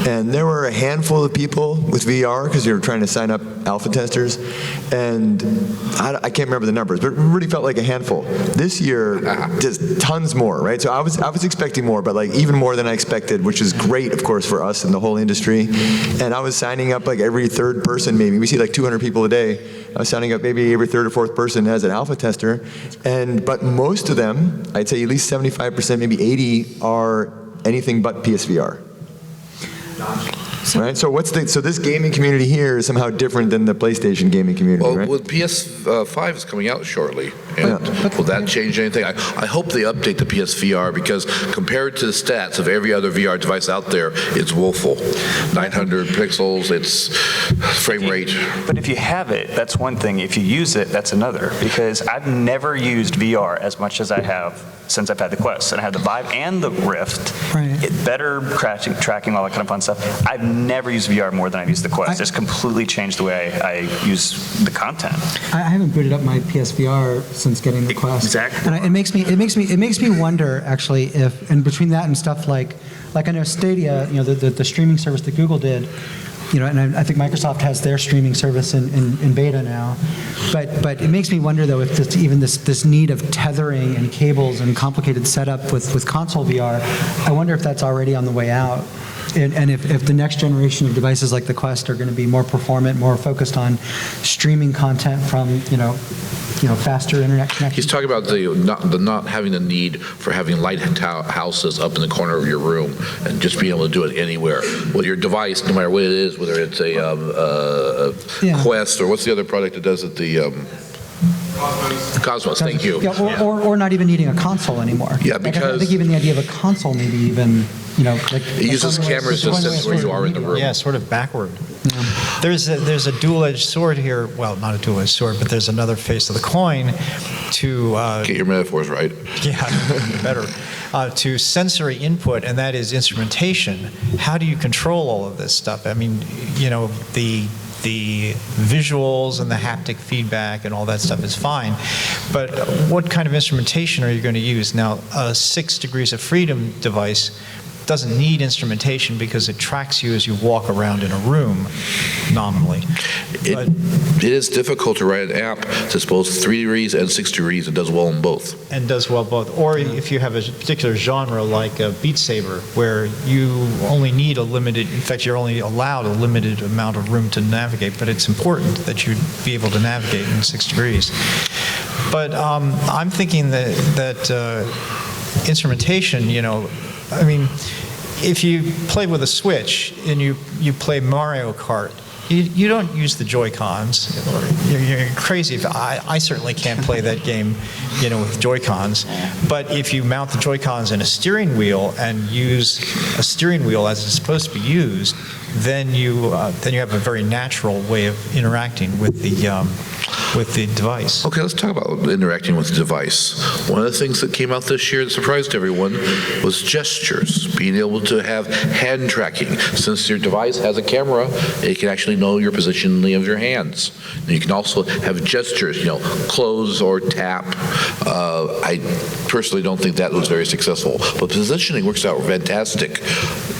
and there were a handful of people with VR because they were trying to sign up alpha testers, and I can't remember the numbers, but it really felt like a handful. This year, just tons more, right? So I was expecting more, but like even more than I expected, which is great, of course, for us and the whole industry. And I was signing up like every third person, maybe. We see like 200 people a day. I was signing up maybe every third or fourth person as an alpha tester. But most of them, I'd say at least 75%, maybe 80, are anything but PSVR. Right. So so this gaming community here is somehow different than the PlayStation gaming community, Well, right? PS5 is coming out shortly, and will that change anything? I hope they update the PSVR, because compared to the stats of every other VR device out there, it's woeful. 900 pixels, it's frame rate. But if you have it, that's one thing. If you use it, that's another. Because I've never used VR as much as I have since I've had the Quest. And I had the Vive and the Rift. Right. Better tracking, all that kind of fun stuff. I've never used VR more than I've used the Quest. It's completely changed the way I use the content. I haven't booted up my PSVR since getting the Quest. Exactly. And it makes me wonder, actually, if, and between that and stuff like I know Stadia, the streaming service that Google did, and I think Microsoft has their streaming service in beta now. But it makes me wonder, though, if this need of tethering and cables and complicated setup with console VR, I wonder if that's already on the way out. And if the next generation of devices like the Quest are going to be more performant, more focused on streaming content from, faster internet connection. He's talking about the not having the need for having lighthouses up in the corner of your room and just being able to do it anywhere with your device, no matter what it is, whether it's a Quest or what's the other product that does it, the Cosmos, thank you. Yeah, or not even needing a console anymore. Yeah, Like, I because- think even the idea of a console, maybe even, like. It uses cameras to sense where you are in the room. Yeah, sort of backward. There's a dual-edged sword here. Well, not a dual-edged sword, but there's another face of the coin to Get your metaphors right. yeah, better to sensory input, and that is instrumentation. How do you control all of this stuff? I mean, the visuals and the haptic feedback and all that stuff is fine, but what kind of instrumentation are you going to use? Now, a 6 degrees of freedom device doesn't need instrumentation because it tracks you as you walk around in a room, nominally. But, It is difficult to write an app that's both 3 degrees and 6 degrees. It does well in both. and does well both. Or if you have a particular genre like Beat Saber, where you only need a limited, in fact, you're only allowed a limited amount of room to navigate, but it's important that you be able to navigate in 6 degrees. But I'm thinking that instrumentation, I mean, if you play with a Switch and you play Mario Kart, you don't use the Joy-Cons. You're crazy. I certainly can't play that game, with Joy-Cons. But if you mount the Joy-Cons in a steering wheel and use a steering wheel as it's supposed to be used, then you have a very natural way of interacting with the device. Okay, let's talk about interacting with the device. One of the things that came out this year that surprised everyone was gestures, being able to have hand tracking. Since your device has a camera, it can actually know your position of your hands. And you can also have gestures, close or tap. I personally don't think that was very successful, but positioning works out fantastic.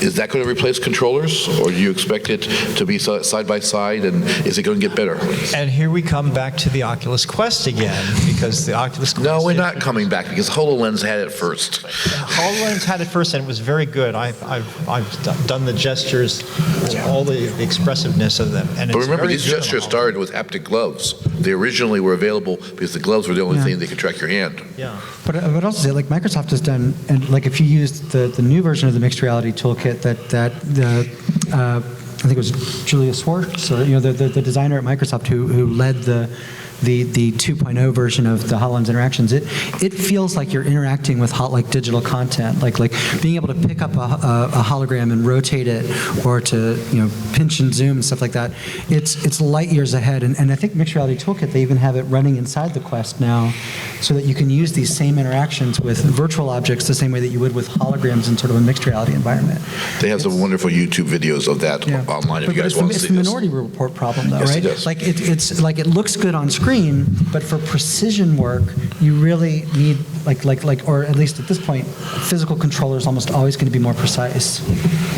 Is that going to replace controllers, or do you expect it to be side by side, and is it going to get better? And here we come back to the Oculus Quest again, because the Oculus Quest... No, we're not coming back, because HoloLens had it first. HoloLens had it first, and it was very good. I've done the gestures, all the expressiveness of them. And But it's remember, very these good on gestures HoloLens. started with haptic gloves. They originally were available because the gloves were the only thing that could track your hand. Yeah. But I would also say, like, Microsoft has done, and like if you used the new version of the mixed reality toolkit I think it was Julia Schwartz, or, the designer at Microsoft who led the 2.0 version of the HoloLens interactions, it feels like you're interacting with digital content, like being able to pick up a hologram and rotate it, or to pinch and zoom and stuff like that. It's light years ahead, and I think Mixed Reality Toolkit, they even have it running inside the Quest now, so that you can use these same interactions with virtual objects the same way that you would with holograms in sort of a mixed reality environment. They have some wonderful YouTube videos of that online if you guys want to see It's the this. Minority Report problem, though, Yes, right? it is. Like it's like it looks good on screen, but for precision work, you really need or at least at this point, physical controller is almost always going to be more precise.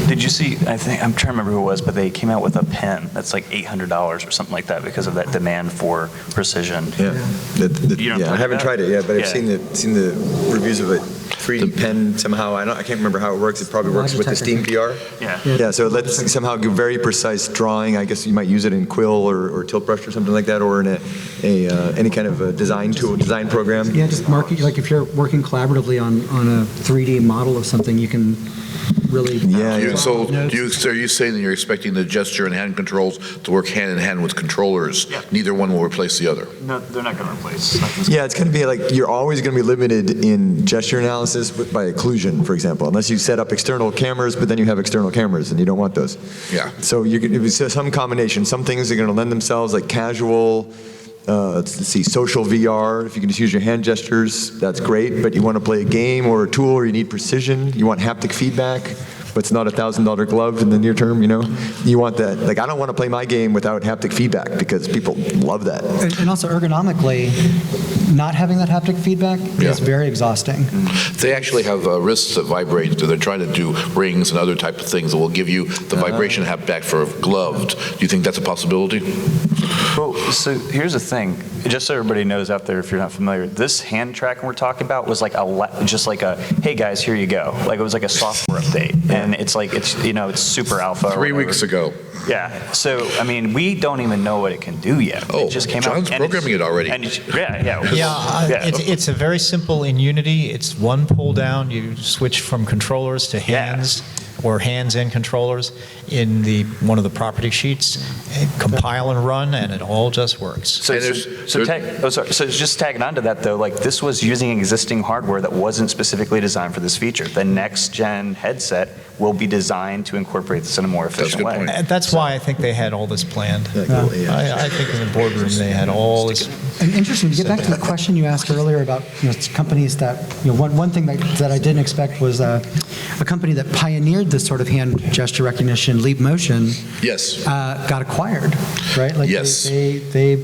Did you see, I'm trying to remember who it was, but they came out with a pen that's like $800 or something like that because of that demand for precision. Yeah, You don't I try haven't that? tried it yet, but I've Yeah. seen the reviews of it. 3D pen somehow. I can't remember how it works. It probably works with the Steam VR. Yeah. Yeah, so it lets somehow give very precise drawing. I guess you might use it in Quill or Tilt Brush or something like that, or in any kind of a design tool, design program. Yeah, just mark it, like if you're working collaboratively on a 3D model of something, you can really. Yeah. So are you saying that you're expecting the gesture and hand controls to work hand in hand with controllers? Yeah. Neither one will replace the other. No, they're not going to replace. Yeah, it's going to be like you're always going to be limited in gesture analysis by occlusion, for example, unless you set up external cameras, but then you have external cameras and you don't want those. Yeah. So some combination. Some things are going to lend themselves like casual, let's see, social VR. If you can just use your hand gestures, that's great. But you want to play a game or a tool, or you need precision. You want haptic feedback, but it's not a $1,000 glove in the near term. You want that. Like, I don't want to play my game without haptic feedback because people love that. And also ergonomically, not having that haptic feedback is very exhausting. They actually have wrists that vibrate. They're trying to do rings and other type of things that will give you the vibration back for gloved. Do you think that's a possibility? Well, so here's the thing. Just so everybody knows out there, if you're not familiar, this hand tracking we're talking about was like just like a, hey guys, here you go. Like it was like a software update, and it's super alpha. 3 weeks ago. Yeah. So I mean, we don't even know what it can do yet. Oh, it just came John's out. programming it already. It's a very simple in Unity. It's one pull down. You switch from controllers to hands. or hands-in controllers in one of the property sheets, and compile and run, and it all just works. So And so just tagging onto that though, like this was using existing hardware that wasn't specifically designed for this feature. The next gen headset will be designed to incorporate this in a more efficient way. And that's why I think they had all this planned. I think in the boardroom they had all this. And interesting, to get back to the question you asked earlier about companies that, one thing that I didn't expect was a company that pioneered this sort of hand gesture recognition, Leap Motion, Yes. got acquired, right? Like Yes. they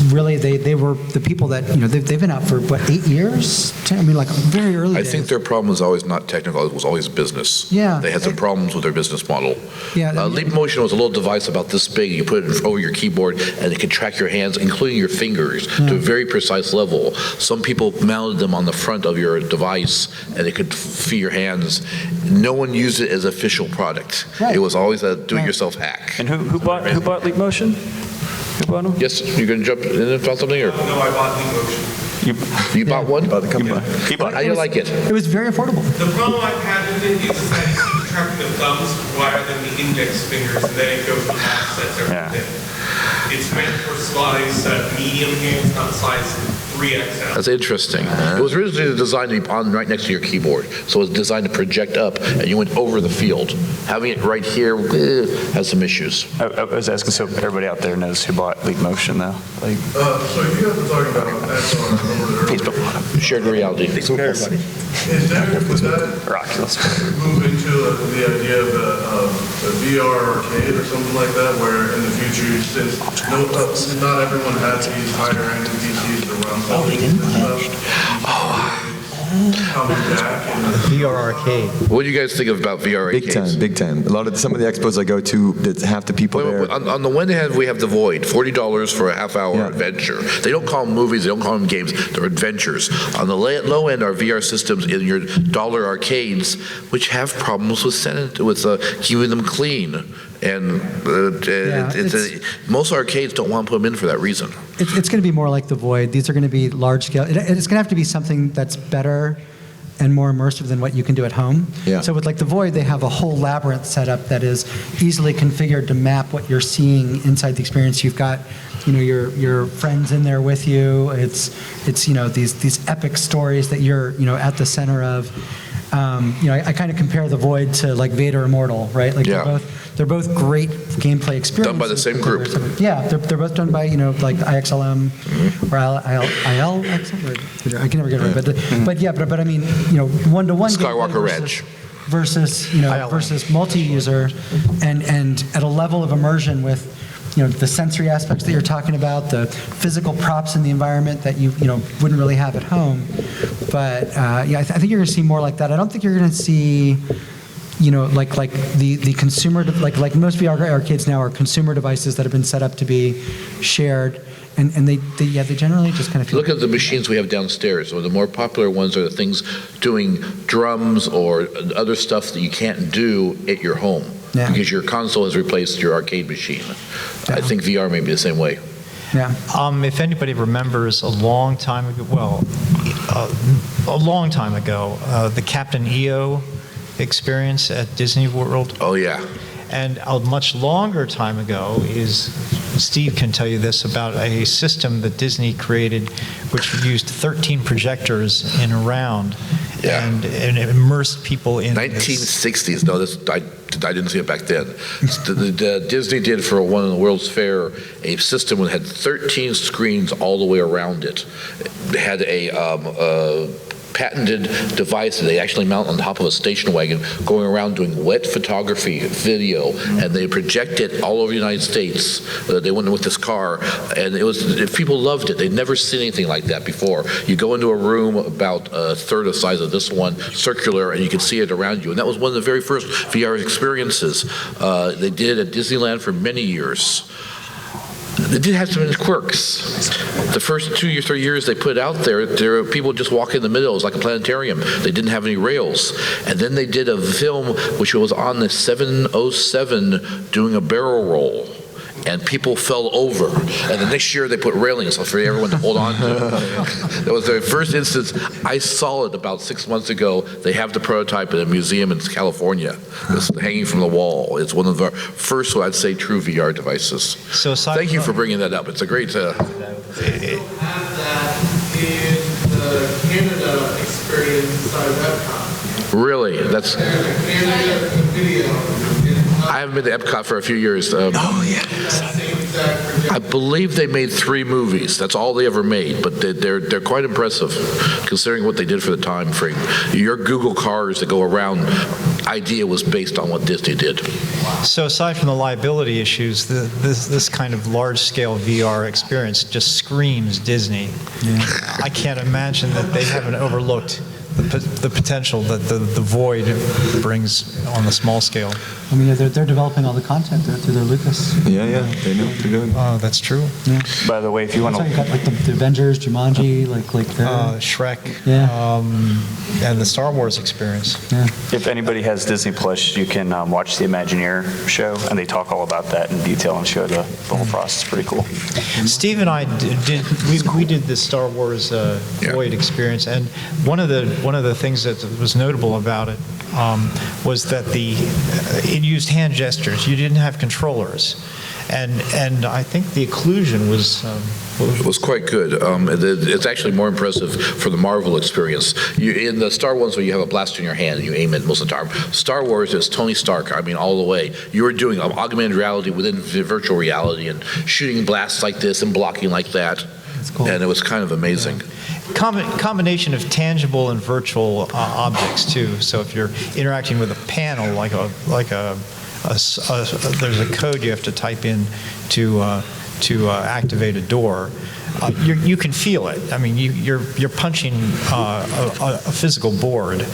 really, they were the people that, they've been out for, what, 8 years? Like very early I days. think their problem was always not technical, it was always business. Yeah. They had some problems with their business model. Yeah, Leap Motion was a little device about this big. You put it over your keyboard, and it could track your hands, including your fingers, to a very precise level. Some people mounted them on the front of your device, and it could feel your hands. No one used it as official product. Right. It was always a do-it-yourself hack. And who bought Leap Motion? Who bought them? Yes, you're going to jump in and about something, or No, I bought Leap Motion. you bought one? About the company. He bought How it. do you like it? It was very affordable. The problem I've had with it is that it's tracking the thumbs rather than the index fingers, and then it goes and offsets everything. It's meant for size medium hands, not size 3XL. That's interesting. It was originally designed to be on right next to your keyboard, so it was designed to project up, and you went over the field. Having it right here has some issues. I was asking so everybody out there knows who bought Leap Motion though. Like, So you guys were talking about XR earlier. Shared reality. Is that, would that or Oculus. move into the idea of a VR arcade or something like that, where in the future, since not everyone has these higher-end PCs to run all these stuff, come back and VR arcade. What do you guys think about VR arcades? Big time. Some of the expos I go to, that half the people there. On the one hand, we have The Void, $40 for a half-hour adventure. They don't call them movies, they don't call them games, they're adventures. On the low end are VR systems in your dollar arcades, which have problems with keeping them clean. And most arcades don't want to put them in for that reason. It's going to be more like The Void. These are going to be large scale. It's going to have to be something that's better and more immersive than what you can do at home. Yeah. So with like The Void, they have a whole labyrinth set up that is easily configured to map what you're seeing inside the experience. You've got, your friends in there with you. It's these epic stories that you're at the center of. I kind of compare The Void to like Vader Immortal, right? Like they're both great gameplay experiences. Done by the same group. Yeah, they're both done by like IXLM or ILXM. I can never get it right, but I mean, one-to-one Skywalker gameplay Ranch. versus multi-user, and at a level of immersion with the sensory aspects that you're talking about, the physical props in the environment that you wouldn't really have at home. But I think you're going to see more like that. I don't think you're going to see like the consumer, like most VR arcades now are consumer devices that have been set up to be shared, and they generally just kind of feel. Look at the machines we have downstairs. So the more popular ones are the things doing drums or other stuff that you can't do at your home because your console has replaced your arcade machine. I think VR may be the same way. Yeah. If anybody remembers a long time ago, the Captain EO experience at Disney World. Oh, yeah. And a much longer time ago Steve can tell you this, about a system that Disney created which used 13 projectors in a round and immersed people in 1960s. No, I didn't see it back then. Disney did for one of the World's Fair a system that had 13 screens all the way around it. It had a patented device that they actually mount on top of a station wagon, going around doing wet photography, video, and they project it all over the United States. They went with this car, and people loved it. They'd never seen anything like that before. You go into a room about a third the size of this one, circular, and you can see it around you. And that was one of the very first VR experiences. They did it at Disneyland for many years. They did have some quirks. The first 2 or 3 years they put it out there were people just walk in the middle. It was like a planetarium. They didn't have any rails. And then they did a film which was on the 707 doing a barrel roll. and people fell over. And the next year they put railings for everyone to hold on to. That was the first instance. I saw it about 6 months ago. They have the prototype at a museum in California. It's hanging from the wall. It's one of the first, I'd say, true VR devices. So thank you for bringing that up. It's a great... have that in the Canada experience inside of Epcot. Really? That's... There's a Canada video. I haven't been to Epcot for a few years. I believe they made 3 movies. That's all they ever made, but they're quite impressive considering what they did for the time frame. Your Google cars that go around idea was based on what Disney did. So aside from the liability issues, this kind of large-scale VR experience just screams Disney. Yeah. I can't imagine that they haven't overlooked the potential that the Void brings on the small scale. I mean, they're developing all the content there through their Lucas. Yeah, they know what they're doing. Oh, that's true. Yeah. By the way, if you want So to... you got like the Avengers, Jumanji, like Shrek, Yeah. and the Star Wars experience. Yeah. If anybody has Disney Plus, you can watch the Imagineer show, and they talk all about that in detail and show the whole process. It's pretty cool. Steve and I we did the Star Wars Void experience, and one of the things that was notable about it was that it used hand gestures. You didn't have controllers, and I think the occlusion was. It was quite good. It's actually more impressive for the Marvel experience. In the Star Wars, where you have a blaster in your hand and you aim it most of the time. Star Wars is Tony Stark. I mean, all the way. You were doing augmented reality within virtual reality and shooting blasts like this and blocking like that. That's cool. And it was kind of amazing. Yeah. Combination of tangible and virtual objects too. So if you're interacting with a panel, there's a code you have to type in to activate a door. You can feel it. I mean, you're punching a physical board,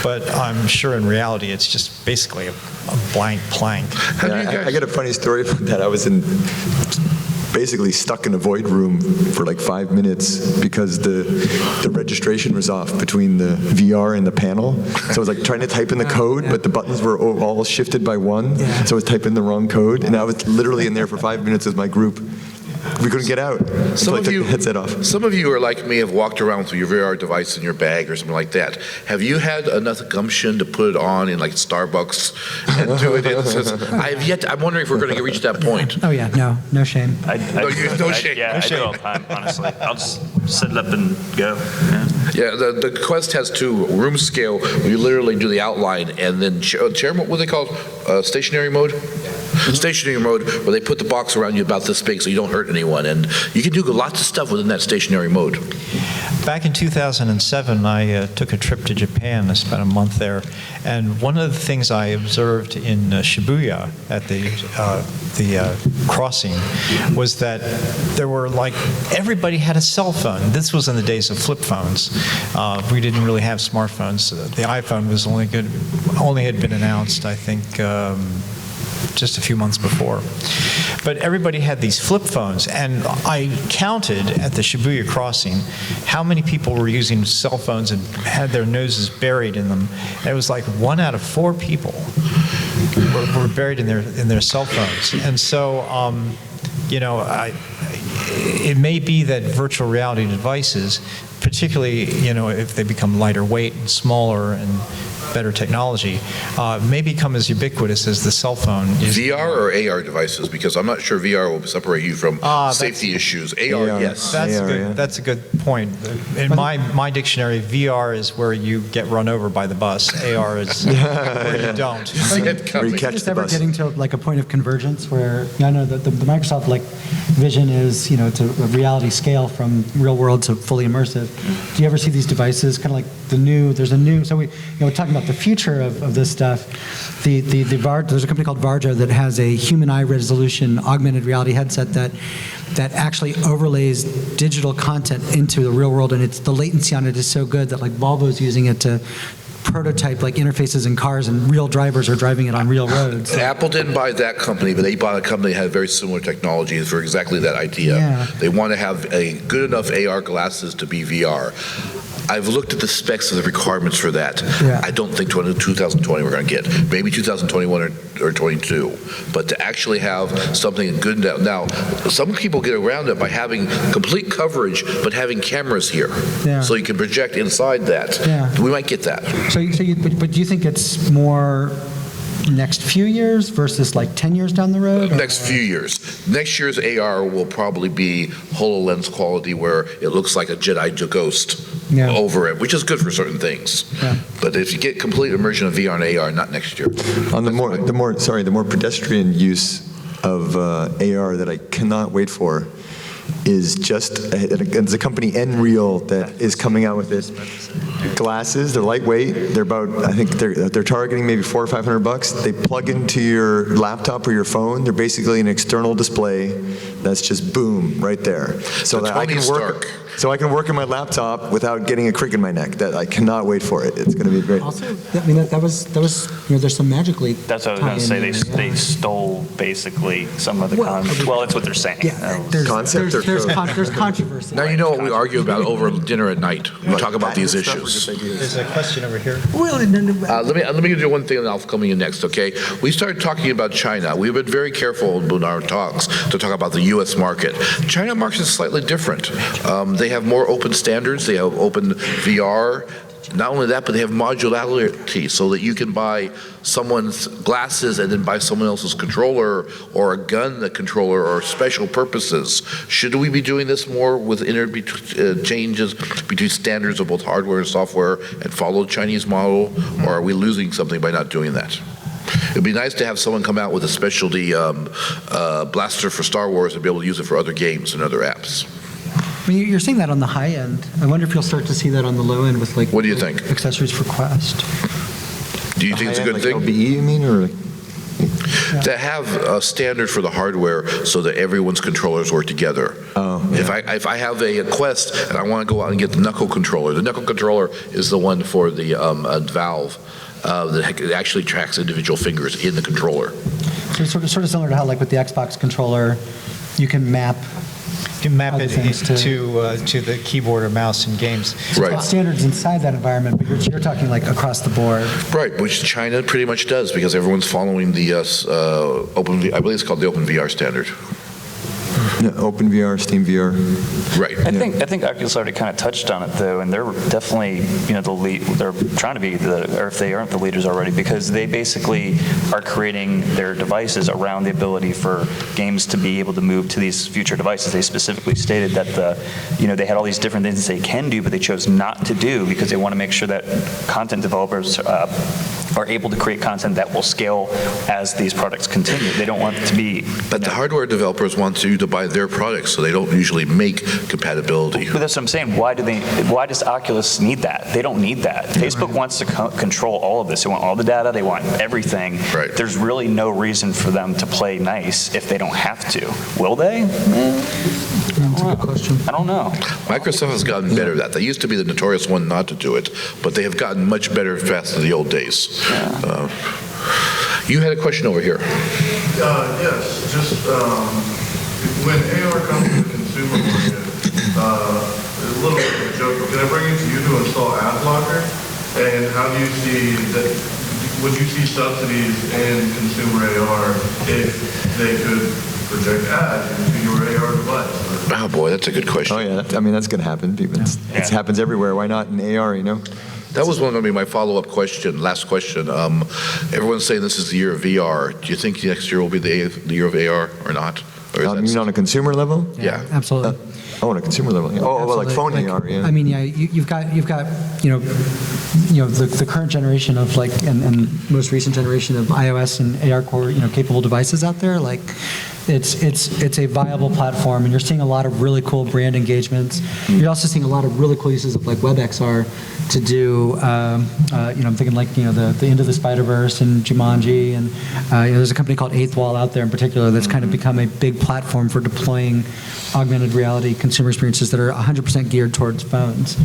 but I'm sure in reality it's just basically a blank plank. Yeah, I got a funny story about that. I was basically stuck in a void room for like 5 minutes because the registration was off between the VR and the panel. So I was like trying to type in the code, but the buttons were all shifted by one. So I was typing the wrong code, and I was literally in there for 5 minutes with my group. We couldn't get out until I took the headset off. Some of you are like me, have walked around with your VR device in your bag or something like that. Have you had enough gumption to put it on in like Starbucks and do it? I'm wondering if we're going to reach that point. Oh yeah, no shame. No shame. Yeah, I do it all the time, honestly. I'll just set it up and go. Yeah, the Quest has 2 room scale where you literally do the outline and then what they call stationary mode? Stationary mode where they put the box around you about this big so you don't hurt anyone, and you can do lots of stuff within that stationary mode. Back in 2007, I took a trip to Japan. I spent a month there, and one of the things I observed in Shibuya at the crossing was that there were everybody had a cell phone. This was in the days of flip phones. We didn't really have smartphones. The iPhone was only had been announced, I think, just a few months before. But everybody had these flip phones, and I counted at the Shibuya crossing how many people were using cell phones and had their noses buried in them. And it was like 1 out of 4 people were buried in their cell phones. And so, it may be that virtual reality devices, particularly, if they become lighter weight and smaller and better technology, may become as ubiquitous as the cell phone. VR or AR devices? Because I'm not sure VR will separate you from safety issues. AR, yes. That's a good point. In my dictionary, VR is where you get run over by the bus. AR is where you don't. Where you catch just the ever bus. getting to like a point of convergence where I know that the Microsoft vision is to a reality scale from real world to fully immersive. Do you ever see these devices kind of like there's a new, so we're talking about the future of this stuff. There's a company called Varjo that has a human eye resolution augmented reality headset that actually overlays digital content into the real world, and the latency on it is so good that Volvo's using it to prototype interfaces in cars, and real drivers are driving it on real roads. Apple didn't buy that company, but they bought a company that had very similar technology for exactly that idea. Yeah. They want to have a good enough AR glasses to be VR. I've looked at the specs and the requirements for that. Yeah. I don't think 2020 we're going to get. Maybe 2021 or 22. But to actually have something good now, some people get around it by having complete coverage, but having cameras here, Yeah. so you can project inside that. Yeah. We might get that. But do you think it's more next few years versus like 10 years down the road? Next few years. Next year's AR will probably be HoloLens quality, where it looks like a Jedi Ghost Yeah. over it, which is good for certain things. Yeah. But if you get complete immersion of VR and AR, not next year. On the more pedestrian use of AR that I cannot wait for is it's a company, Nreal, that is coming out with this. Glasses, they're lightweight. They're about, I think they're targeting maybe $400 or $500. They plug into your laptop or your phone. They're basically an external display that's just boom right there. So that I can work. So I can work on my laptop without getting a crick in my neck. That I cannot wait for it. It's going to be great. Also, I mean, that was there's some Magic Leap. That's what I was going to say. They stole basically some of the well, that's what they're saying. Yeah, there's controversy. Now you know what we argue about over dinner at night. We talk about these issues. There's a question over here. Well, Let me do one thing, and I'll come in next, okay? We started talking about China. We've been very careful in our talks to talk about the U.S. market. China market is slightly different. They have more open standards. They have open VR. Not only that, but they have modularity, so that you can buy someone's glasses and then buy someone else's controller or a gun controller or special purposes. Should we be doing this more with changes between standards of both hardware and software and follow the Chinese model, or are we losing something by not doing that? It'd be nice to have someone come out with a specialty blaster for Star Wars and be able to use it for other games and other apps. I mean, you're seeing that on the high end. I wonder if you'll start to see that on the low end with like. What do you think? Accessories for Quest. Do you think it's a good thing? LBE, you mean, or? To have a standard for the hardware so that everyone's controllers work together. Oh, yeah. If I have a Quest and I want to go out and get the knuckle controller is the one for the Valve that actually tracks individual fingers in the controller. So it's sort of similar to how, like with the Xbox controller, you can map. You can map other it things to the keyboard or mouse in games. Right. Standards inside that environment, but you're talking like across the board. Right, which China pretty much does because everyone's following the I believe it's called the Open VR standard. Yeah, Open VR, Steam VR. Right. I think Oculus already kind of touched on it though, and they're definitely the lead. They're trying to be or if they aren't the leaders already, because they basically are creating their devices around the ability for games to be able to move to these future devices. They specifically stated that they had all these different things they can do, but they chose not to do because they want to make sure that content developers are able to create content that will scale as these products continue. They don't want it to be. But the hardware developers want you to buy their products, so they don't usually make compatibility. But that's what I'm saying. Why does Oculus need that? They don't need that. Facebook wants to control all of this. They want all the data. They want everything. Right. There's really no reason for them to play nice if they don't have to. Will they? That's a good question. I don't know. Microsoft has gotten better at that. They used to be the notorious one not to do it, but they have gotten much better fast in the old days. You had a question over here. Yes, just when AR comes to the consumer market, a little bit of a joke, but can I bring it to you to install ad blocker? And how do you see that? Would you see subsidies in consumer AR if they could project ads into your AR device? Oh boy, that's a good question. Oh yeah, that's going to happen. It happens everywhere. Why not in AR? That was going to be my follow-up question, last question. Everyone's saying this is the year of VR. Do you think next year will be the year of AR or not? Or You mean on a consumer level? Yeah. Absolutely. On a consumer level. Yeah. Oh, well, like phone AR. Yeah. I mean, yeah, you've got the current generation of and most recent generation of iOS and AR core capable devices out there. Like, it's a viable platform, and you're seeing a lot of really cool brand engagements. You're also seeing a lot of really cool uses of like WebXR to do, I'm thinking like, the Into the Spider-Verse and Jumanji, and there's a company called Eighth Wall out there in particular that's kind of become a big platform for deploying augmented reality consumer experiences that are 100% geared towards phones.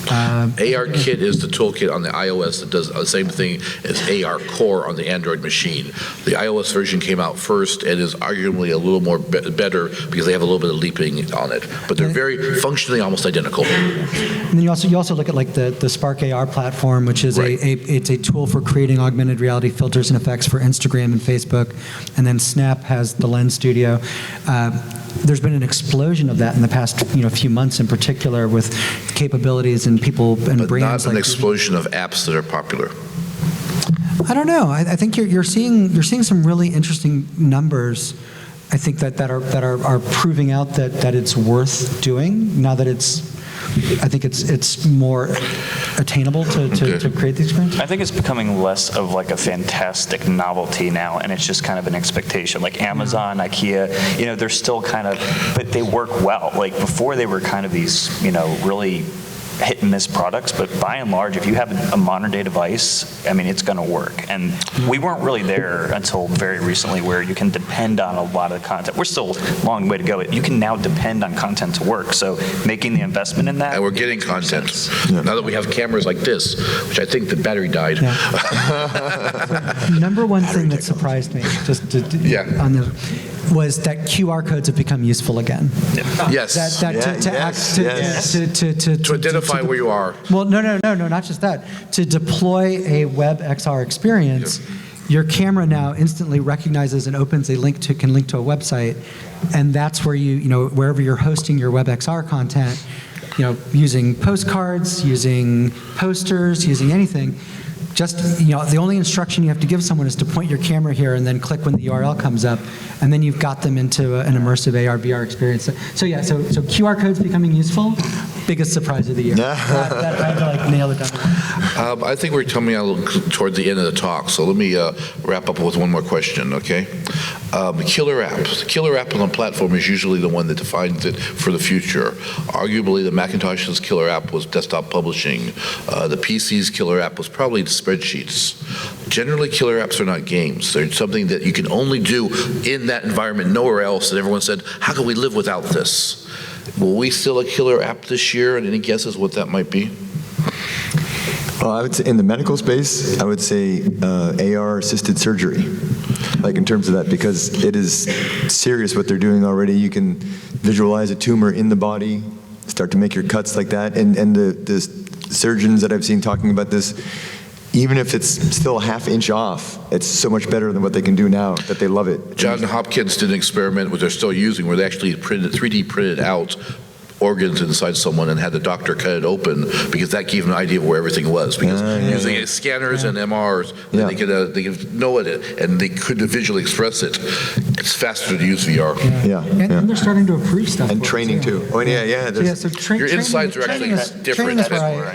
ARKit is the toolkit on the iOS that does the same thing as AR Core on the Android machine. The iOS version came out first and is arguably a little more better because they have a little bit of leaping on it, but they're very functionally almost identical. And then you also look at like the Spark AR platform, which is it's a tool for creating augmented reality filters and effects for Instagram and Facebook, and then Snap has the Lens Studio. There's been an explosion of that in the past few months in particular with capabilities and people and But brands. not an like explosion of apps that are popular. I don't know. I think you're seeing some really interesting numbers. I think that are proving out that it's worth doing now that I think it's more attainable to create the experience. I think it's becoming less of like a fantastic novelty now, and it's just kind of an expectation. Like Amazon, IKEA, they're still kind of, but they work well. Like before they were kind of these, really hit and miss products, but by and large, if you have a modern day device, it's going to work. And we weren't really there until very recently where you can depend on a lot of the content. We're still a long way to go. You can now depend on content to work. So making the investment in that. And we're getting content. Now that we have cameras like this, which I think the battery died. Number one thing that surprised me, was that QR codes have become useful again. Yes. To identify where you are. Well, no, not just that. To deploy a web XR experience, your camera now instantly recognizes and opens can link to a website, and that's where wherever you're hosting your web XR content, using postcards, using posters, using anything. Just, the only instruction you have to give someone is to point your camera here and then click when the URL comes up, and then you've got them into an immersive AR, VR experience. So QR codes becoming useful, biggest surprise of the year. That I had to nail it down. I think we're coming out toward the end of the talk, so let me wrap up with one more question, okay? The killer app. The killer app on the platform is usually the one that defines it for the future. Arguably, the Macintosh's killer app was desktop publishing. The PC's killer app was probably spreadsheets. Generally, killer apps are not games. They're something that you can only do in that environment, nowhere else. And everyone said, how can we live without this? Will we still a killer app this year? And any guesses what that might be? Well, I would say in the medical space, I would say AR-assisted surgery, like in terms of that, because it is serious what they're doing already. You can visualize a tumor in the body, start to make your cuts like that, and the surgeons that I've seen talking about this, even if it's still a half-inch off, it's so much better than what they can do now that they love it. Johns Hopkins did an experiment, which they're still using, where they actually 3D printed out organs inside someone and had the doctor cut it open because that gave them an idea of where everything was. Because using scanners and MRs, they could know it and they could visually express it. It's faster to use VR. And they're starting to approve stuff. And training too. Oh, yeah. So your insides are actually different. Training is where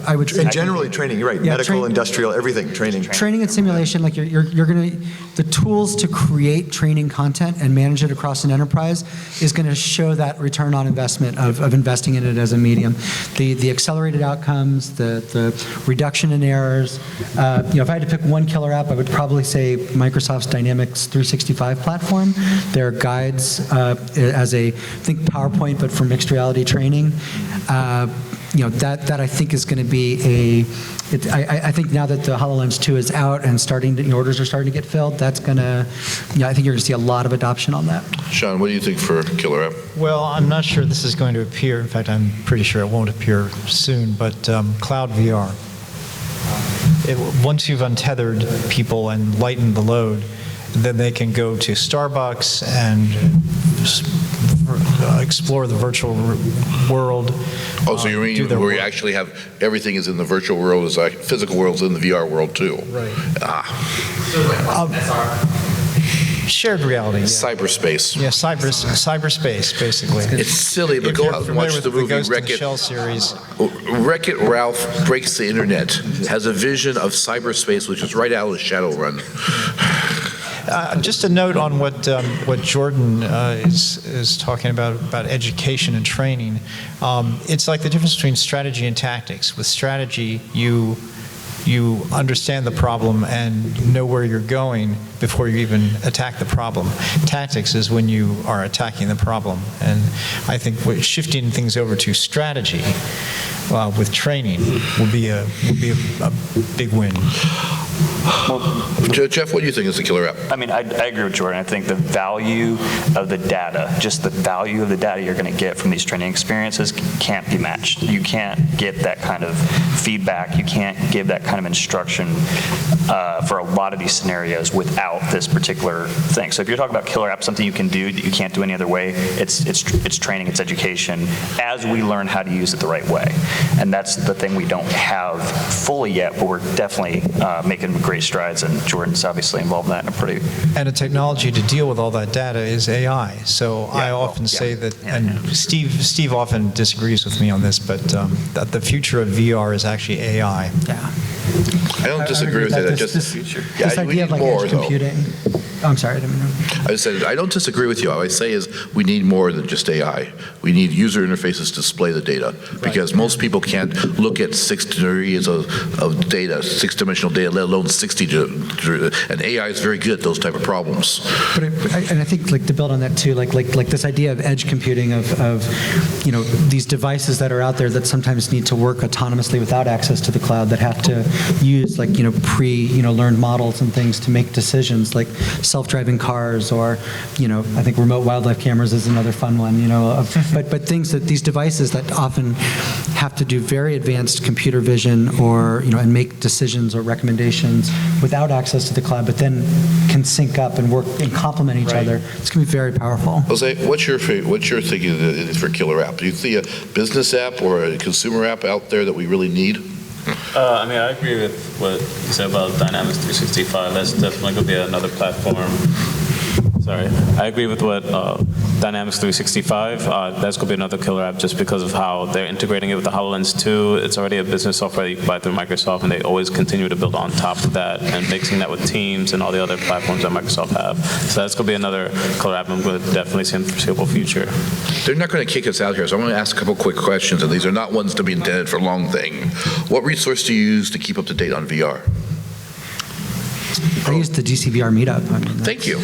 I would say. And generally training, you're right. Medical, industrial, everything, training. Training and simulation, like you're going to, the tools to create training content and manage it across an enterprise is going to show that return on investment of investing in it as a medium. The accelerated outcomes, the reduction in errors. If I had to pick one killer app, I would probably say Microsoft's Dynamics 365 platform. Their guides as a, think PowerPoint, but for mixed reality training. That I think is going to be I think now that the HoloLens 2 is out and orders are starting to get filled, that's going to, I think you're going to see a lot of adoption on that. Sean, what do you think for killer app? Well, I'm not sure this is going to appear. In fact, I'm pretty sure it won't appear soon, but cloud VR. Once you've untethered people and lightened the load, then they can go to Starbucks and explore the virtual world. Oh, so you mean where you actually have everything is in the virtual world, is like physical world's in the VR world too? Right. Shared reality. Yeah. Cyberspace. Yeah, cyberspace, basically. It's silly, but go out and watch the movie Wreck-It. Shell series. Wreck-It Ralph Breaks the Internet has a vision of cyberspace, which is right out of Shadowrun. Just a note on what Jordan is talking about education and training. It's like the difference between strategy and tactics. With strategy, you understand the problem and know where you're going before you even attack the problem. Tactics is when you are attacking the problem. And I think shifting things over to strategy with training will be a big win. Jeff, what do you think is the killer app? I mean, I agree with Jordan. I think the value of the data, just the value of the data you're going to get from these training experiences can't be matched. You can't get that kind of feedback. You can't give that kind of instruction for a lot of these scenarios without this particular thing. So if you're talking about killer app, something you can do that you can't do any other way, it's training, it's education, as we learn how to use it the right way. And that's the thing we don't have fully yet, but we're definitely making great strides, and Jordan's obviously involved in that in a pretty... And a technology to deal with all that data is AI. So I often say that, and Steve often disagrees with me on this, but that the future of VR is actually AI. Yeah. I don't disagree with that. This idea of like edge computing. Oh, I'm sorry, I didn't know. I said, I don't disagree with you. What I say is we need more than just AI. We need user interfaces to display the data, because most people can't look at 6 degrees of data, 6-dimensional data, let alone 60. And AI is very good at those type of problems. But I think, like, to build on that too, like this idea of edge computing of these devices that are out there that sometimes need to work autonomously without access to the cloud, that have to use learned models and things to make decisions, like self-driving cars, or I think remote wildlife cameras is another fun one. But things that these devices that often have to do very advanced computer vision or and make decisions or recommendations without access to the cloud, but then can sync up and work and complement each other. It's going to be very powerful. Jose, what's your thinking for killer app? Do you see a business app or a consumer app out there that we really need? I mean, I agree with what you said about Dynamics 365. That's definitely going to be another platform. Sorry. I agree with what Dynamics 365. That's going to be another killer app just because of how they're integrating it with the HoloLens 2. It's already a business software that you can buy through Microsoft, and they always continue to build on top of that and mixing that with Teams and all the other platforms that Microsoft have. So that's going to be another killer app I'm going to definitely see in the foreseeable future. They're not going to kick us out here, so I'm going to ask a couple quick questions, and these are not ones to be intended for long thing. What resource do you use to keep up to date on VR? I use the DCVR meetup. Thank you.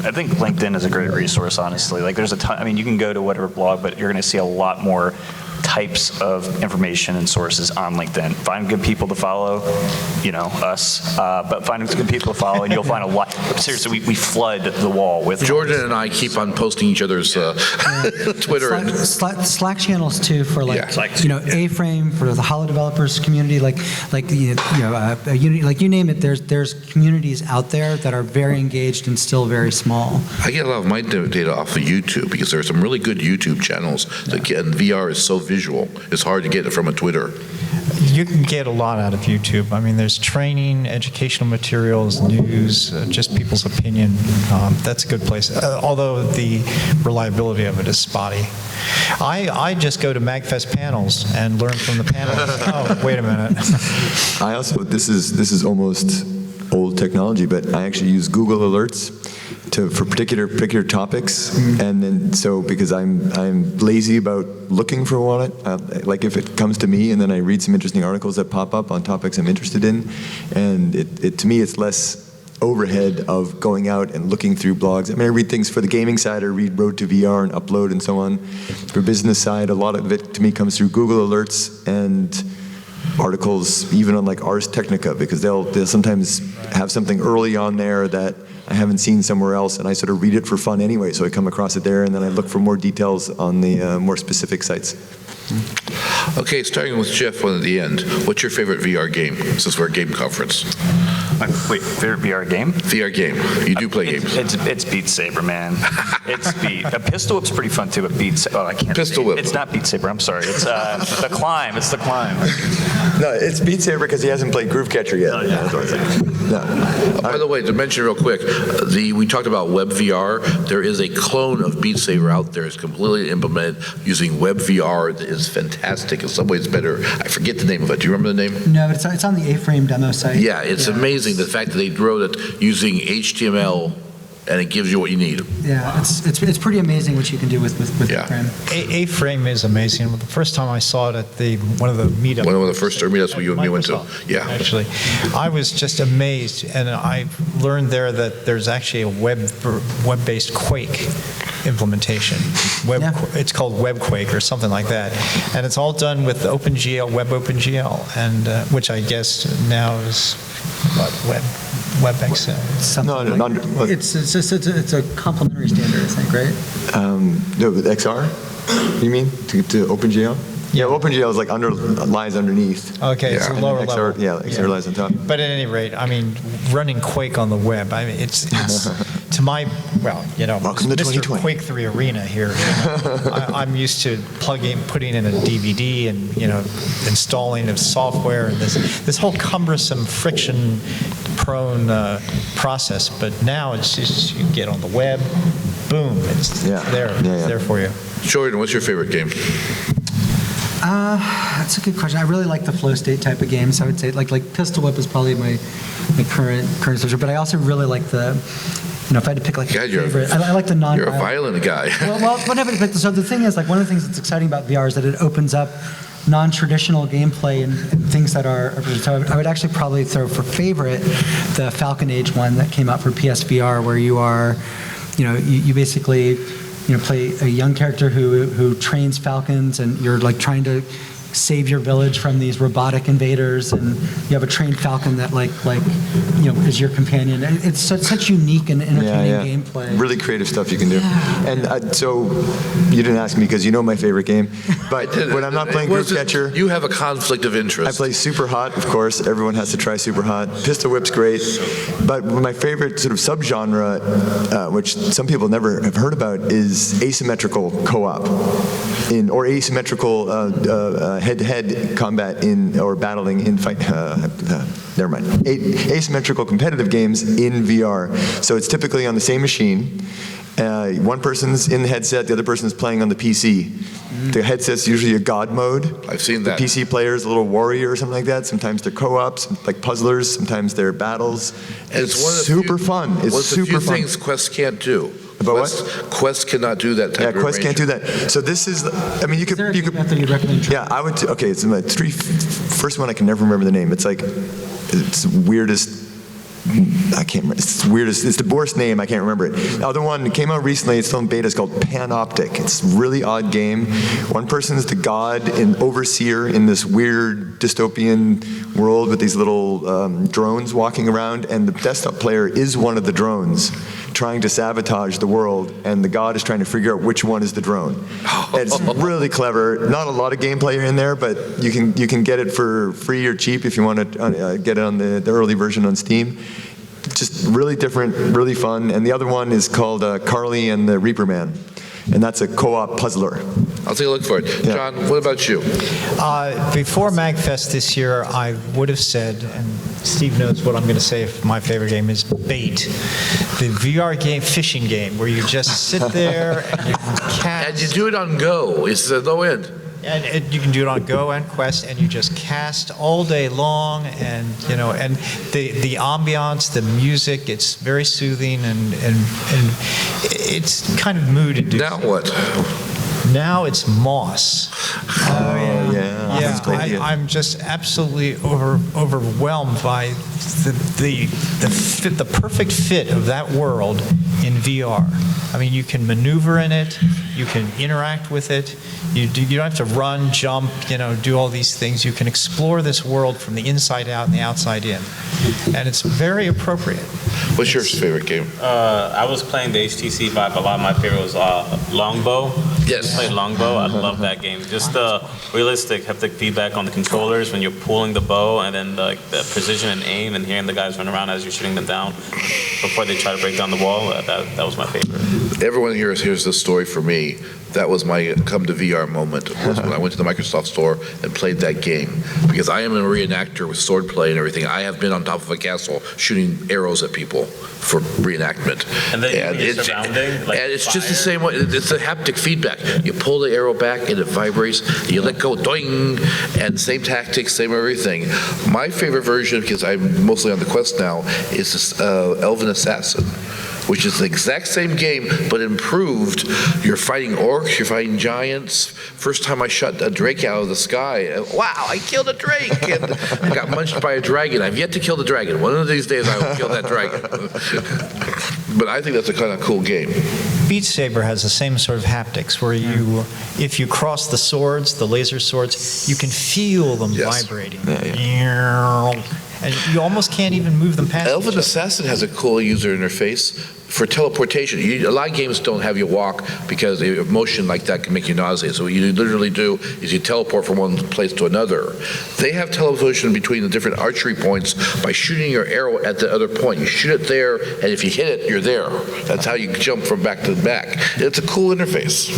I think LinkedIn is a great resource, honestly. Like, there's a ton. I mean, you can go to whatever blog, but you're going to see a lot more types of information and sources on LinkedIn. Find good people to follow, us, but find good people to follow, and you'll find a lot. Seriously, we flood the wall with. Jordan and I keep on posting each other's Twitter and Slack channels too for A-Frame for the Holo developers community, you name it. There's communities out there that are very engaged and still very small. I get a lot of my data off of YouTube because there are some really good YouTube channels that get, and VR is so visual. It's hard to get it from a Twitter. You can get a lot out of YouTube. I mean, there's training, educational materials, news, just people's opinion. That's a good place, although the reliability of it is spotty. I just go to MAGFest panels and learn from the panelists. Oh, wait a minute. I also, this is almost old technology, but I actually use Google Alerts for particular topics, and then because I'm lazy about looking for one, like if it comes to me, and then I read some interesting articles that pop up on topics I'm interested in, and it to me it's less overhead of going out and looking through blogs. I mean, I read things for the gaming side, I read Road to VR and Upload and so on. For business side, a lot of it to me comes through Google Alerts and articles, even on like Ars Technica, because they'll sometimes have something early on there that I haven't seen somewhere else, and I sort of read it for fun anyway, so I come across it there, and then I look for more details on the more specific sites. Okay, starting with Jeff at the end. What's your favorite VR game, since we're a game conference? Wait, favorite VR game? VR game. You do play games. It's Beat Saber, man. It's Beat. Pistol Whip's pretty fun too, but Beat Saber. Oh, I can't. Pistol Whip. It's not Beat Saber. I'm sorry. It's The Climb. It's The Climb. No, it's Beat Saber because he hasn't played Groove Catcher yet. Oh, yeah. No. By the way, to mention real quick, we talked about Web VR. There is a clone of Beat Saber out there. It's completely implemented using Web VR. That is fantastic. In some ways better. I forget the name of it. Do you remember the name? No, it's on the A-Frame demo site. Yeah, it's amazing. amazing, the fact that they wrote it using HTML and it gives you what you need. Yeah, it's pretty amazing what you can do with Yeah. A-Frame. A-Frame is amazing. The first time I saw it at one of the meetups. One of the first meetups you and me went to. Microsoft, Yeah. Actually, I was just amazed, and I learned there that there's actually a web-based Quake implementation. It's called WebQuake or something like that, and it's all done with OpenGL, WebOpenGL, and which I guess now is what WebEx. It's a complementary standard, I think, right? No, with XR, you mean, to OpenGL? Yeah, OpenGL is like lies underneath. Okay, it's a lower XR, level. Yeah, XR lies on top. But at any rate, I mean, running Quake on the web, I mean, it's to my, well, Welcome to Mr. 2020. Quake 3 Arena here. I'm used to putting in a DVD and, installing of software and this whole cumbersome, friction-prone process. But now it's just, you get on the web, boom, it's there for you. Jordan, what's your favorite game? That's a good question. I really like the flow state type of games. I would say like Pistol Whip is probably my current subject, but I also really like the, if I had to pick like a favorite, I like the non-violent. You're a violent guy. well, whatever. But so the thing is, like, one of the things that's exciting about VR is that it opens up non-traditional gameplay and things that are. So I would actually probably throw for favorite the Falcon Age one that came out for PSVR, where you are, you basically, play a young character who trains falcons, and you're like trying to save your village from these robotic invaders, and you have a trained falcon that is your companion. It's such unique and entertaining gameplay. Really creative stuff you can do. And so you didn't ask me because you know my favorite game, but when I'm not playing Group Catcher, you have a conflict of interest. I play Super Hot, of course. Everyone has to try Super Hot. Pistol Whip's great, but my favorite sort of subgenre, which some people never have heard about, is asymmetrical co-op, or asymmetrical head-to-head combat or battling in fight. Never mind. Asymmetrical competitive games in VR. So it's typically on the same machine. One person's in the headset, the other person's playing on the PC. The headset's usually a god mode. I've seen that. The PC player's a little warrior or something like that. Sometimes they're co-ops, like puzzlers. Sometimes they're battles. And it's super fun. It's super fun. Things Quest can't do. About what? Quest cannot do that type of Yeah, Quest can't do that. So this is, I mean, you could. That you'd recommend trying? Yeah, I would. Okay, it's my first one. I can never remember the name. It's like, it's the weirdest. I can't remember. It's the weirdest. It's the worst name. I can't remember it. The other one came out recently. It's still in beta. It's called Panoptic. It's a really odd game. One person is the god and overseer in this weird dystopian world with these little drones walking around, and the desktop player is one of the drones trying to sabotage the world, and the god is trying to figure out which one is the drone. It's really clever. Not a lot of gameplay in there, but you can get it for free or cheap if you want to get it on the early version on Steam. Just really different, really fun. And the other one is called Carly and the Reaper Man, and that's a co-op puzzler. I'll take a look for it. Yeah. John, what about you? Before MAGFest this year, I would have said, and Steve knows what I'm going to say if my favorite game is Bait, the VR game, fishing game, where you just sit there and you cast. And you do it on Go. It's low end. And you can do it on Go and Quest, and you just cast all day long, and and the ambiance, the music, it's very soothing, and it's kind of mood inducing. Now what? Now it's Moss. Oh yeah. I'm just absolutely overwhelmed by the perfect fit of that world in VR. I mean, you can maneuver in it, you can interact with it, you don't have to run, jump, do all these things. You can explore this world from the inside out and the outside in, and it's very appropriate. What's your favorite game? I was playing the HTC Vive. A lot of my favorite was Longbow. Yes. I played Longbow. I love that game. Just the realistic haptic feedback on the controllers when you're pulling the bow, and then the precision and aim, and hearing the guys run around as you're shooting them down before they try to break down the wall. That was my favorite. Everyone here hears this story for me. That was my come to VR moment, was when I went to the Microsoft store and played that game. Because I am a reenactor with swordplay and everything. I have been on top of a castle shooting arrows at people for reenactment. And then you're surrounding, like, and it's just the same way. It's a haptic feedback. You pull the arrow back and it vibrates. You let go, doing, and same tactics, same everything. My favorite version, because I'm mostly on the Quest now, is this Elven Assassin, which is the exact same game, but improved. You're fighting orcs, you're fighting giants. First time I shot a drake out of the sky, wow, I killed a drake, and I got munched by a dragon. I've yet to kill the dragon. One of these days I will kill that dragon. But I think that's a kind of cool game. Beat Saber has the same sort of haptics where you, if you cross the swords, the laser swords, you can feel them vibrating. And you almost can't even move them past. Elven Assassin has a cool user interface for teleportation. A lot of games don't have you walk because a motion like that can make you nauseous. So what you literally do is you teleport from one place to another. They have teleportation between the different archery points by shooting your arrow at the other point. You shoot it there, and if you hit it, you're there. That's how you jump from back to back. It's a cool interface.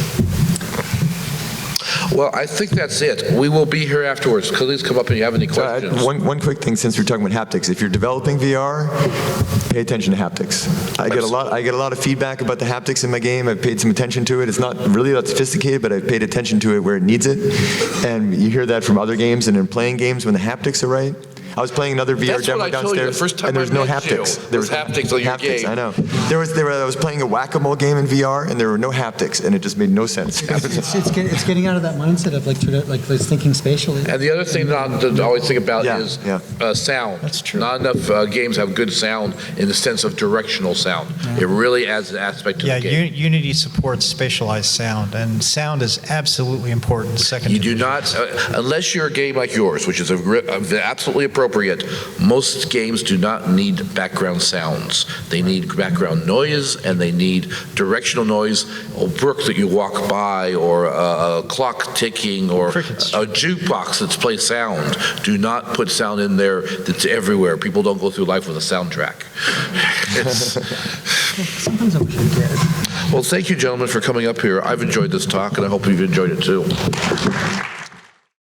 Well, I think that's it. We will be here afterwards. Please come up and you have any questions. One quick thing, since we're talking about haptics. If you're developing VR, pay attention to haptics. I get a lot of feedback about the haptics in my game. I've paid some attention to it. It's not really that sophisticated, but I've paid attention to it where it needs it. And you hear that from other games and in playing games when the haptics are right. I was playing another VR demo downstairs, and there's no haptics. There was haptics on your game. I know. I was playing a whack-a-mole game in VR, and there were no haptics, and it just made no sense. It's getting out of that mindset of like thinking spatially. And the other thing to always think about is sound. That's true. Not enough games have good sound in the sense of directional sound. It really adds an aspect to the game. Unity supports spatialized sound, and sound is absolutely important. You do not, unless you're a game like yours, which is absolutely appropriate. Most games do not need background sounds. They need background noise, and they need directional noise, or brook that you walk by, or a clock ticking, or a jukebox that's plays sound. Do not put sound in there that's everywhere. People don't go through life with a soundtrack. Sometimes I wish I did. Well, thank you, gentlemen, for coming up here. I've enjoyed this talk, and I hope you've enjoyed it too.